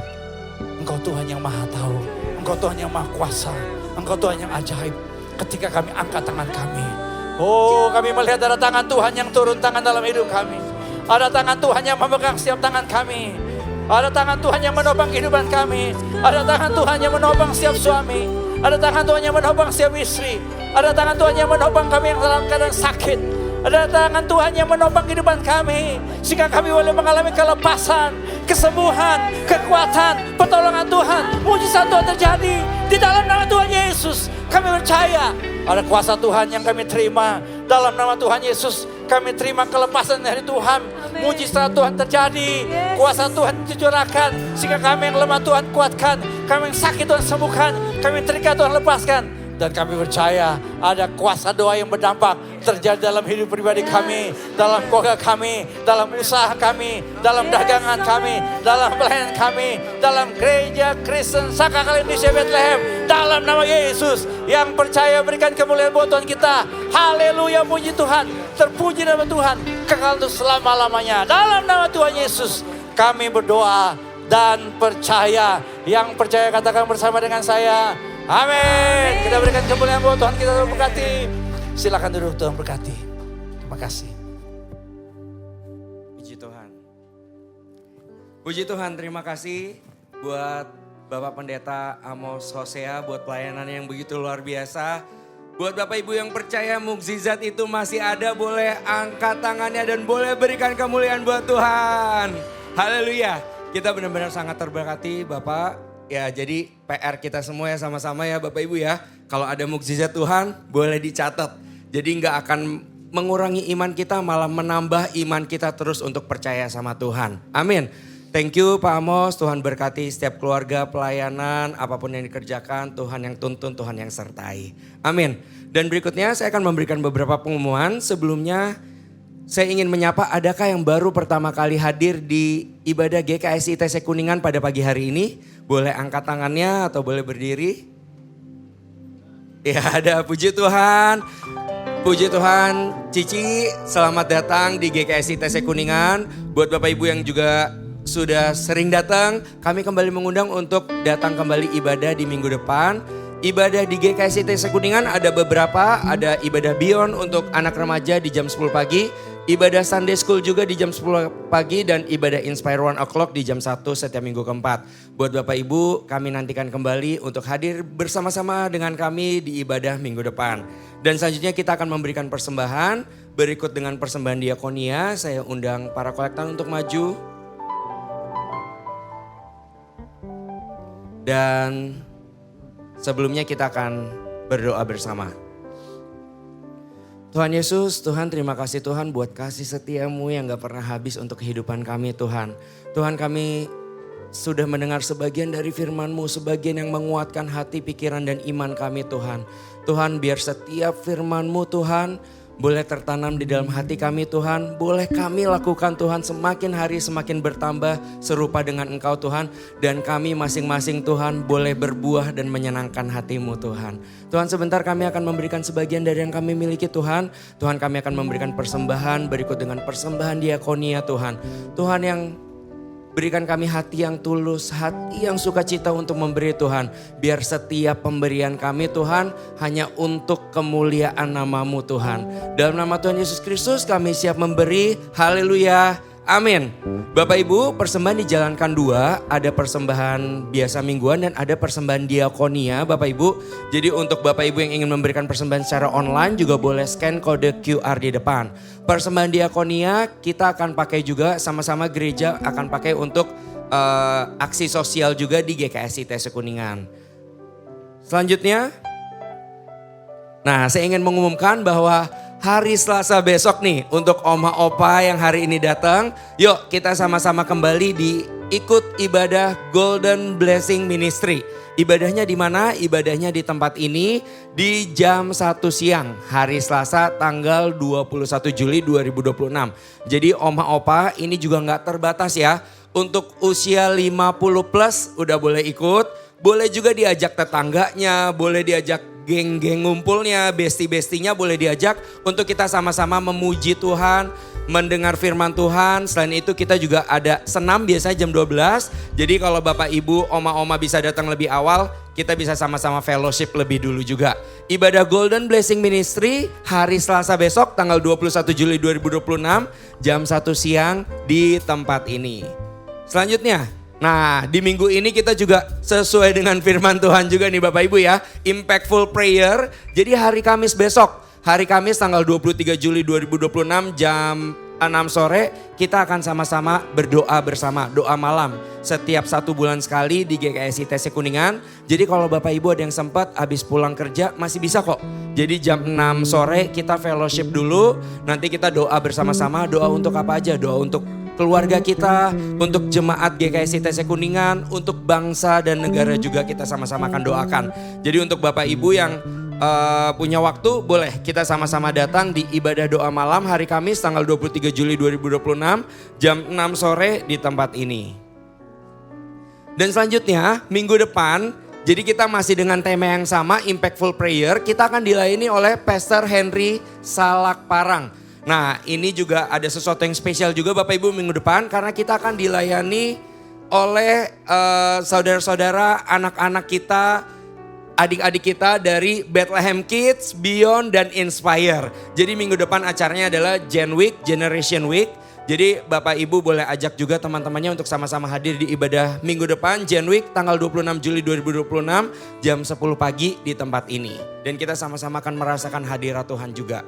Speaker 4: Engkau Tuhan yang Maha tahu. Engkau Tuhan yang Maha kuasa. Engkau Tuhan yang ajaib. Ketika kami angkat tangan kami. Oh, kami melihat ada tangan Tuhan yang turun tangan dalam hidup kami. Ada tangan Tuhan yang memegang setiap tangan kami. Ada tangan Tuhan yang menopang kehidupan kami. Ada tangan Tuhan yang menopang setiap suami. Ada tangan Tuhan yang menopang setiap istri. Ada tangan Tuhan yang menopang kami yang dalam keadaan sakit. Ada tangan Tuhan yang menopang kehidupan kami. Sehingga kami boleh mengalami kelepasan, kesembuhan, kekuatan, pertolongan Tuhan. Mujizat Tuhan terjadi di dalam nama Tuhan Yesus. Kami percaya ada kuasa Tuhan yang kami terima. Dalam nama Tuhan Yesus kami terima kelepasan dari Tuhan. Mujizat Tuhan terjadi. Kuasa Tuhan dicurahkan. Sehingga kami yang lemah Tuhan kuatkan. Kami yang sakit Tuhan sembuhkan. Kami terikat Tuhan lepaskan. Dan kami percaya ada kuasa doa yang berdampak terjadi dalam hidup pribadi kami, dalam keluarga kami, dalam usaha kami, dalam dagangan kami, dalam pelayanan kami, dalam gereja Kristen Saka Indonesia Bethlehem. Dalam nama Yesus yang percaya berikan kemuliaan buat Tuhan kita. Haleluya, puji Tuhan. Terpuji nama Tuhan kekal untuk selama-lamanya. Dalam nama Tuhan Yesus kami berdoa dan percaya. Yang percaya katakan bersama dengan saya. Amin. Kita berikan kemuliaan buat Tuhan kita, Tuhan berkati. Silakan duduk, Tuhan berkati. Terima kasih.
Speaker 6: Puji Tuhan. Puji Tuhan, terima kasih buat Bapak Pendeta Amos Hosea buat pelayanan yang begitu luar biasa. Buat Bapak Ibu yang percaya mukjizat itu masih ada, boleh angkat tangannya dan boleh berikan kemuliaan buat Tuhan. Haleluya. Kita benar-benar sangat terberkati Bapak. Ya, jadi PR kita semua ya sama-sama ya Bapak Ibu ya. Kalau ada mukjizat Tuhan boleh dicatat. Jadi nggak akan mengurangi iman kita, malah menambah iman kita terus untuk percaya sama Tuhan. Amin. Thank you Pak Amos, Tuhan berkati setiap keluarga, pelayanan, apapun yang dikerjakan, Tuhan yang tuntun, Tuhan yang sertai. Amin. Dan berikutnya saya akan memberikan beberapa pengumuman. Sebelumnya saya ingin menyapa, adakah yang baru pertama kali hadir di ibadah GKSI TC Kuningan pada pagi hari ini? Boleh angkat tangannya atau boleh berdiri? Ya ada, puji Tuhan. Puji Tuhan, Cici selamat datang di GKSI TC Kuningan. Buat Bapak Ibu yang juga sudah sering datang, kami kembali mengundang untuk datang kembali ibadah di minggu depan. Ibadah di GKSI TC Kuningan ada beberapa, ada ibadah Beyond untuk anak remaja di jam 10 pagi. Ibadah Sunday School juga di jam 10 pagi dan ibadah Inspire 1 o'clock di jam 1 setiap minggu keempat. Buat Bapak Ibu kami nantikan kembali untuk hadir bersama-sama dengan kami di ibadah minggu depan. Dan selanjutnya kita akan memberikan persembahan. Berikut dengan persembahan diakonia, saya undang para kolektan untuk maju. Dan sebelumnya kita akan berdoa bersama. Tuhan Yesus, Tuhan terima kasih Tuhan buat kasih setiamu yang gak pernah habis untuk kehidupan kami Tuhan. Tuhan kami sudah mendengar sebagian dari firman-Mu, sebagian yang menguatkan hati, pikiran dan iman kami Tuhan. Tuhan biar setiap firman-Mu Tuhan boleh tertanam di dalam hati kami Tuhan. Boleh kami lakukan Tuhan semakin hari semakin bertambah serupa dengan Engkau Tuhan. Dan kami masing-masing Tuhan boleh berbuah dan menyenangkan hati-Mu Tuhan. Tuhan sebentar kami akan memberikan sebagian dari yang kami miliki Tuhan. Tuhan kami akan memberikan persembahan berikut dengan persembahan diakonia Tuhan. Tuhan yang berikan kami hati yang tulus, hati yang sukacita untuk memberi Tuhan. Biar setiap pemberian kami Tuhan hanya untuk kemuliaan nama-Mu Tuhan. Dalam nama Tuhan Yesus Kristus kami siap memberi. Haleluya. Amin. Bapak Ibu, persembahan dijalankan dua. Ada persembahan biasa mingguan dan ada persembahan diakonia Bapak Ibu. Jadi untuk Bapak Ibu yang ingin memberikan persembahan secara online juga boleh scan kode QR di depan. Persembahan diakonia kita akan pakai juga, sama-sama gereja akan pakai untuk aksi sosial juga di GKSI TC Kuningan. Selanjutnya Nah, saya ingin mengumumkan bahwa hari Selasa besok nih untuk oma opa yang hari ini datang, yuk kita sama-sama kembali di ikut ibadah Golden Blessing Ministry. Ibadahnya di mana? Ibadahnya di tempat ini di jam 1 siang hari Selasa tanggal 21 Juli 2026. Jadi oma opa ini juga nggak terbatas ya. Untuk usia 50 plus udah boleh ikut. Boleh juga diajak tetangganya, boleh diajak geng-geng ngumpulnya, besti-bestinya boleh diajak untuk kita sama-sama memuji Tuhan, mendengar firman Tuhan. Selain itu kita juga ada senam biasanya jam 12. Jadi kalau Bapak Ibu, oma-oma bisa datang lebih awal, kita bisa sama-sama fellowship lebih dulu juga. Ibadah Golden Blessing Ministry hari Selasa besok tanggal 21 Juli 2026 jam 1 siang di tempat ini. Selanjutnya, nah di minggu ini kita juga sesuai dengan firman Tuhan juga nih Bapak Ibu ya. Impactful prayer. Jadi hari Kamis besok, hari Kamis tanggal 23 Juli 2026 jam 6 sore kita akan sama-sama berdoa bersama, doa malam. Setiap 1 bulan sekali di GKSI TC Kuningan. Jadi kalau Bapak Ibu ada yang sempat habis pulang kerja masih bisa kok. Jadi jam 6 sore kita fellowship dulu. Nanti kita doa bersama-sama, doa untuk apa aja? Doa untuk keluarga kita, untuk jemaat GKSI TC Kuningan, untuk bangsa dan negara juga kita sama-sama akan doakan. Jadi untuk Bapak Ibu yang punya waktu boleh kita sama-sama datang di ibadah doa malam hari Kamis tanggal 23 Juli 2026 jam 6 sore di tempat ini. Dan selanjutnya minggu depan, jadi kita masih dengan tema yang sama, Impactful Prayer, kita akan dilayani oleh Pastor Henry Salak Parang. Nah ini juga ada sesuatu yang spesial juga Bapak Ibu minggu depan karena kita akan dilayani oleh saudara-saudara, anak-anak kita, adik-adik kita dari Bethlehem Kids, Beyond dan Inspire. Jadi minggu depan acaranya adalah Gen Week, Generation Week. Jadi Bapak Ibu boleh ajak juga teman-temannya untuk sama-sama hadir di ibadah minggu depan Gen Week tanggal 26 Juli 2026 jam 10 pagi di tempat ini. Dan kita sama-sama akan merasakan hadirat Tuhan juga.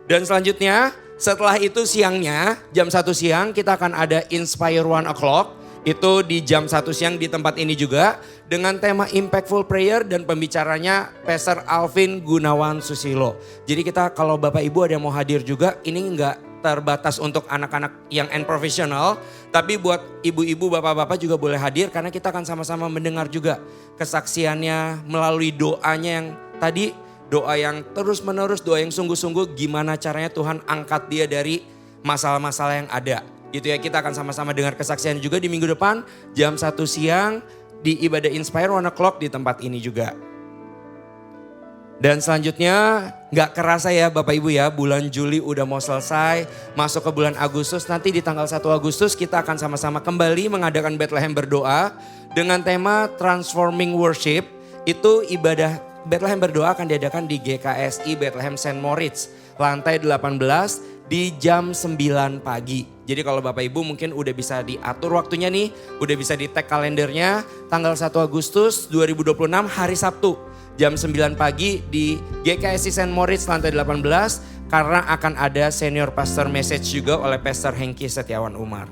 Speaker 6: Dan selanjutnya setelah itu siangnya jam 1 siang kita akan ada Inspire 1 o'clock. Itu di jam 1 siang di tempat ini juga dengan tema Impactful Prayer dan pembicaranya Pastor Alvin Gunawan Susilo. Jadi kita kalau Bapak Ibu ada yang mau hadir juga ini enggak terbatas untuk anak-anak yang profesional. Tapi buat ibu-ibu, bapak-bapak juga boleh hadir karena kita akan sama-sama mendengar juga kesaksiannya melalui doanya yang tadi. Doa yang terus-menerus, doa yang sungguh-sungguh gimana caranya Tuhan angkat dia dari masalah-masalah yang ada. Gitu ya, kita akan sama-sama dengar kesaksian juga di minggu depan jam 1 siang di ibadah Inspire 1 o'clock di tempat ini juga. Dan selanjutnya gak kerasa ya Bapak Ibu ya, bulan Juli udah mau selesai, masuk ke bulan Agustus. Nanti di tanggal 1 Agustus kita akan sama-sama kembali mengadakan Bethlehem berdoa dengan tema Transforming Worship. Itu ibadah Bethlehem berdoa akan diadakan di GKSI Bethlehem St. Moritz, lantai 18 di jam 9 pagi. Jadi kalau Bapak Ibu mungkin udah bisa diatur waktunya nih, udah bisa di tag kalendernya tanggal 1 Agustus 2026 hari Sabtu jam 9 pagi di GKSI St. Moritz lantai 18 karena akan ada senior pastor message juga oleh Pastor Hengki Setiawan Umar.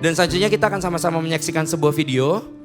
Speaker 6: Dan selanjutnya kita akan sama-sama menyaksikan sebuah video.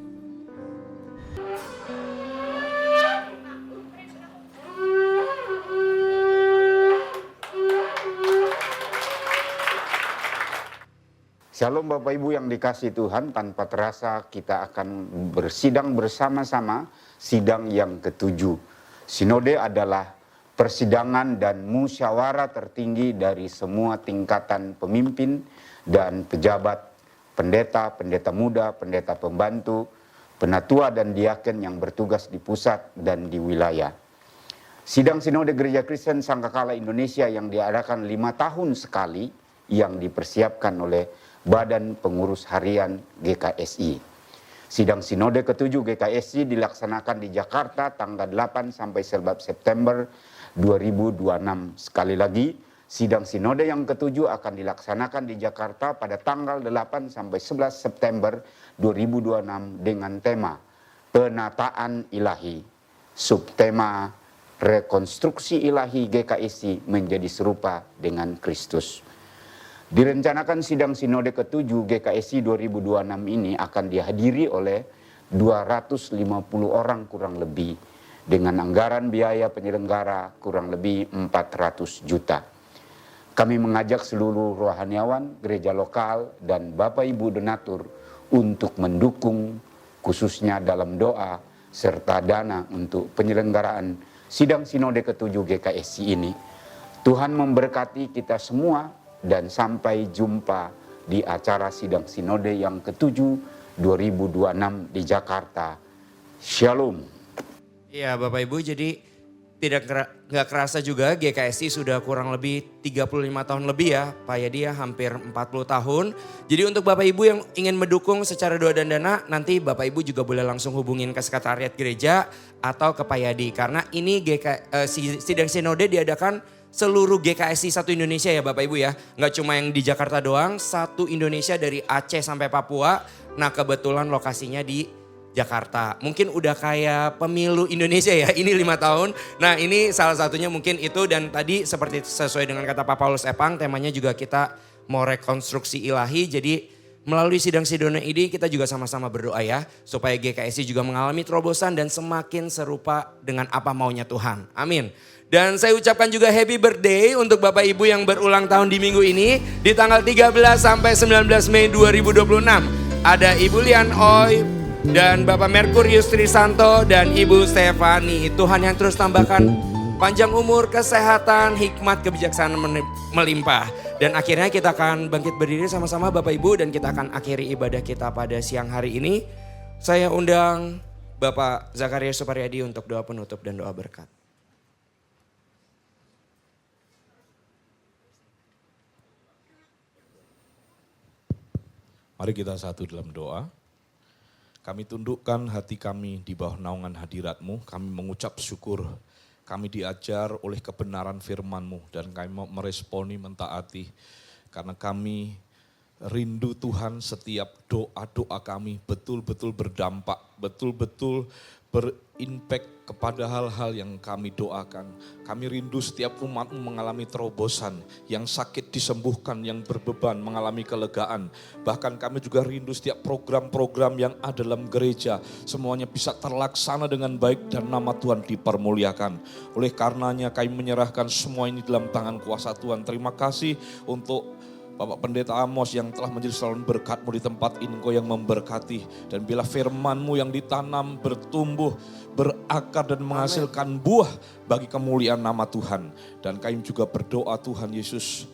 Speaker 7: Shalom Bapak Ibu yang dikasihi Tuhan, tanpa terasa kita akan bersidang bersama-sama sidang yang ke-7. Sinode adalah persidangan dan musyawarah tertinggi dari semua tingkatan pemimpin dan pejabat, pendeta, pendeta muda, pendeta pembantu, penatua dan diaken yang bertugas di pusat dan di wilayah. Sidang Sinode Gereja Kristen Sangkakala Indonesia yang diadakan 5 tahun sekali yang dipersiapkan oleh Badan Pengurus Harian GKSI. Sidang Sinode ke-7 GKSI dilaksanakan di Jakarta tanggal 8 sampai 11 September 2026. Sekali lagi, sidang Sinode yang ke-7 akan dilaksanakan di Jakarta pada tanggal 8 sampai 11 September 2026 dengan tema Penataan Ilahi. Subtema Rekonstruksi Ilahi GKSI menjadi serupa dengan Kristus. Direncanakan sidang Sinode ke-7 GKSI 2026 ini akan dihadiri oleh 250 orang kurang lebih dengan anggaran biaya penyelenggara kurang lebih 400 juta. Kami mengajak seluruh rohaniawan, gereja lokal, dan Bapak Ibu donatur untuk mendukung khususnya dalam doa serta dana untuk penyelenggaraan Sidang Sinode ke-7 GKSI ini. Tuhan memberkati kita semua dan sampai jumpa di acara Sidang Sinode yang ke-7 2026 di Jakarta. Shalom.
Speaker 6: Iya Bapak Ibu, jadi nggak kerasa juga GKSI sudah kurang lebih 35 tahun lebih ya Pak Yadi ya, hampir 40 tahun. Jadi untuk Bapak Ibu yang ingin mendukung secara doa dan dana, nanti Bapak Ibu juga boleh langsung hubungin ke sekretariat gereja atau ke Pak Yadi. Karena ini Sidang Sinode diadakan seluruh GKSI satu Indonesia ya Bapak Ibu ya. Nggak cuma yang di Jakarta doang, satu Indonesia dari Aceh sampai Papua. Nah kebetulan lokasinya di Jakarta. Mungkin udah kayak pemilu Indonesia ya, ini 5 tahun. Nah ini salah satunya mungkin itu, dan tadi seperti sesuai dengan kata Pak Paulus Epang, temanya juga kita mau rekonstruksi ilahi. Jadi melalui sidang Sinode ini kita juga sama-sama berdoa ya, supaya GKSI juga mengalami terobosan dan semakin serupa dengan apa maunya Tuhan. Amin. Dan saya ucapkan juga happy birthday untuk Bapak Ibu yang berulang tahun di minggu ini. Di tanggal 13 sampai 19 Mei 2026. Ada Ibu Lian Oi, dan Bapak Merkurius Trisanto dan Ibu Stefani. Tuhan yang terus tambahkan panjang umur, kesehatan, hikmat, kebijaksanaan melimpah. Dan akhirnya kita akan bangkit berdiri sama-sama Bapak Ibu, dan kita akan akhiri ibadah kita pada siang hari ini. Saya undang Bapak Zakaria Suparyadi untuk doa penutup dan doa berkat.
Speaker 8: Mari kita satu dalam doa. Kami tundukkan hati kami di bawah naungan hadirat-Mu, kami mengucap syukur, kami diajar oleh kebenaran firman-Mu, dan kami mau meresponi, mentaati, karena kami rindu Tuhan setiap doa-doa kami betul-betul berdampak, betul-betul berimpact kepada hal-hal yang kami doakan. Kami rindu setiap umat-Mu mengalami terobosan, yang sakit disembuhkan, yang berbeban mengalami kelegaan. Bahkan kami juga rindu setiap program-program yang ada dalam gereja, semuanya bisa terlaksana dengan baik dan nama Tuhan dipermuliakan. Oleh karenanya kami menyerahkan semua ini dalam tangan kuasa Tuhan. Terima kasih untuk Bapak Pendeta Amos yang telah menjadi saluran berkat-Mu di tempat ini, Engkau yang memberkati. Dan bila firman-Mu yang ditanam bertumbuh, berakar dan menghasilkan buah bagi kemuliaan nama Tuhan. Dan kami juga berdoa Tuhan Yesus,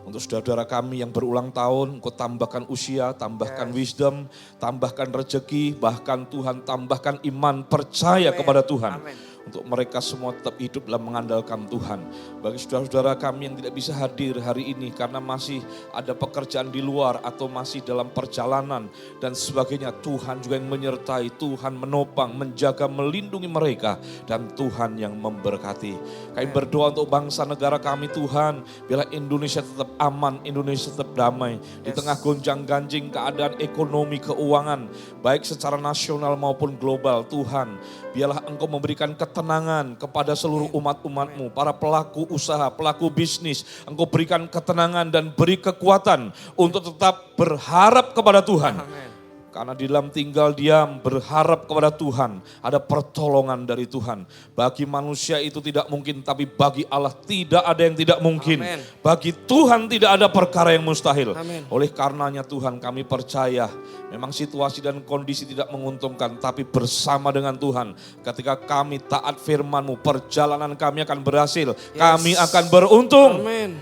Speaker 8: untuk saudara-saudara kami yang berulang tahun, Engkau tambahkan usia, tambahkan wisdom, tambahkan rezeki, bahkan Tuhan tambahkan iman percaya kepada Tuhan. Untuk mereka semua tetap hidup dalam mengandalkan Tuhan. Bagi saudara-saudara kami yang tidak bisa hadir hari ini karena masih ada pekerjaan di luar atau masih dalam perjalanan dan sebagainya, Tuhan juga yang menyertai, Tuhan menopang, menjaga, melindungi mereka, dan Tuhan yang memberkati. Kami berdoa untuk bangsa negara kami Tuhan, biarlah Indonesia tetap aman, Indonesia tetap damai. Di tengah gonjang-ganjing keadaan ekonomi, keuangan, baik secara nasional maupun global, Tuhan, biarlah Engkau memberikan ketenangan kepada seluruh umat-umat-Mu, para pelaku usaha, pelaku bisnis. Engkau berikan ketenangan dan beri kekuatan untuk tetap berharap kepada Tuhan. Karena di dalam tinggal diam berharap kepada Tuhan, ada pertolongan dari Tuhan. Bagi manusia itu tidak mungkin, tapi bagi Allah tidak ada yang tidak mungkin. Amen. Bagi Tuhan tidak ada perkara yang mustahil. Amen. Oleh karenanya Tuhan, kami percaya memang situasi dan kondisi tidak menguntungkan, tapi bersama dengan Tuhan, ketika kami taat firman-Mu, perjalanan kami akan berhasil. Yes. Kami akan beruntung. Amen.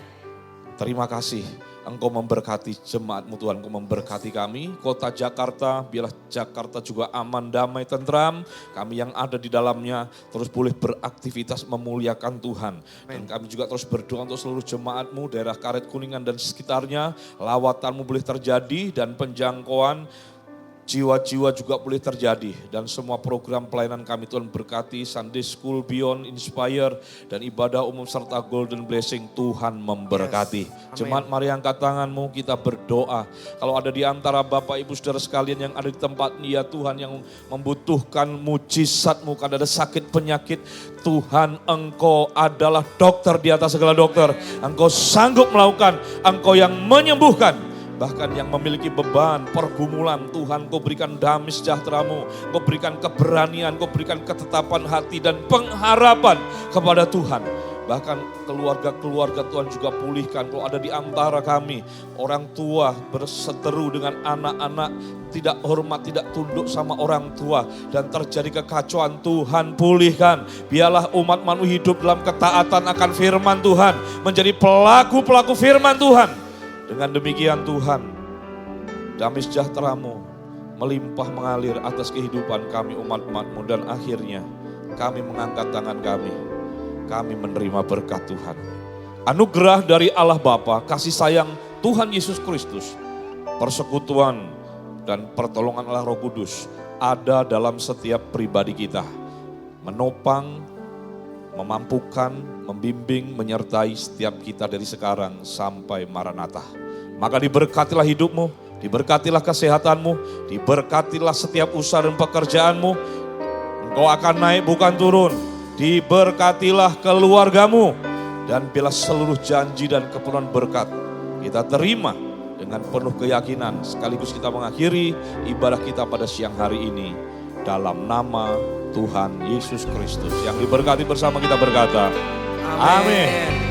Speaker 8: Terima kasih. Engkau memberkati jemaat-Mu Tuhan, Engkau memberkati kami, kota Jakarta, biarlah Jakarta juga aman, damai, tentram. Kami yang ada di dalamnya terus boleh beraktivitas memuliakan Tuhan. Dan kami juga terus berdoa untuk seluruh jemaat-Mu, daerah Karet Kuningan dan sekitarnya. Lawatan-Mu boleh terjadi dan penjangkauan jiwa-jiwa juga boleh terjadi. Dan semua program pelayanan kami Tuhan berkati, Sunday School, Beyond, Inspire, dan ibadah umum serta Golden Blessing, Tuhan memberkati. Yes. Jemaat mari angkat tanganmu, kita berdoa. Kalau ada di antara Bapak Ibu Saudara sekalian yang ada di tempat ini ya Tuhan, yang membutuhkan mujizat-Mu, karena ada sakit penyakit, Tuhan Engkau adalah dokter di atas segala dokter. Engkau sanggup melakukan, Engkau yang menyembuhkan. Bahkan yang memiliki beban, pergumulan, Tuhan Kau berikan damai sejahtera-Mu, Kau berikan keberanian, Kau berikan ketetapan hati dan pengharapan kepada Tuhan. Bahkan keluarga-keluarga Tuhan juga pulihkan. Kalau ada di antara kami, orang tua berseteru dengan anak-anak, tidak hormat, tidak tunduk sama orang tua, dan terjadi kekacauan, Tuhan pulihkan. Biarlah umat manusia hidup dalam ketaatan akan firman Tuhan, menjadi pelaku-pelaku firman Tuhan. Dengan demikian Tuhan, damai sejahtera-Mu melimpah mengalir atas kehidupan kami umat-umat-Mu, dan akhirnya kami mengangkat tangan kami menerima berkat Tuhan. Anugerah dari Allah Bapa, kasih sayang Tuhan Yesus Kristus, persekutuan dan pertolongan Allah Roh Kudus ada dalam setiap pribadi kita. Menopang, memampukan, membimbing, menyertai setiap kita dari sekarang sampai Maranatha. Maka diberkatilah hidupmu, diberkatilah kesehatanmu, diberkatilah setiap usaha dan pekerjaanmu. Engkau akan naik bukan turun. Diberkatilah keluargamu, dan bila seluruh janji dan keperluan berkat kita terima dengan penuh keyakinan. Sekaligus kita mengakhiri ibadah kita pada siang hari ini dalam nama Tuhan Yesus Kristus. Yang diberkati bersama kita berkata, amin.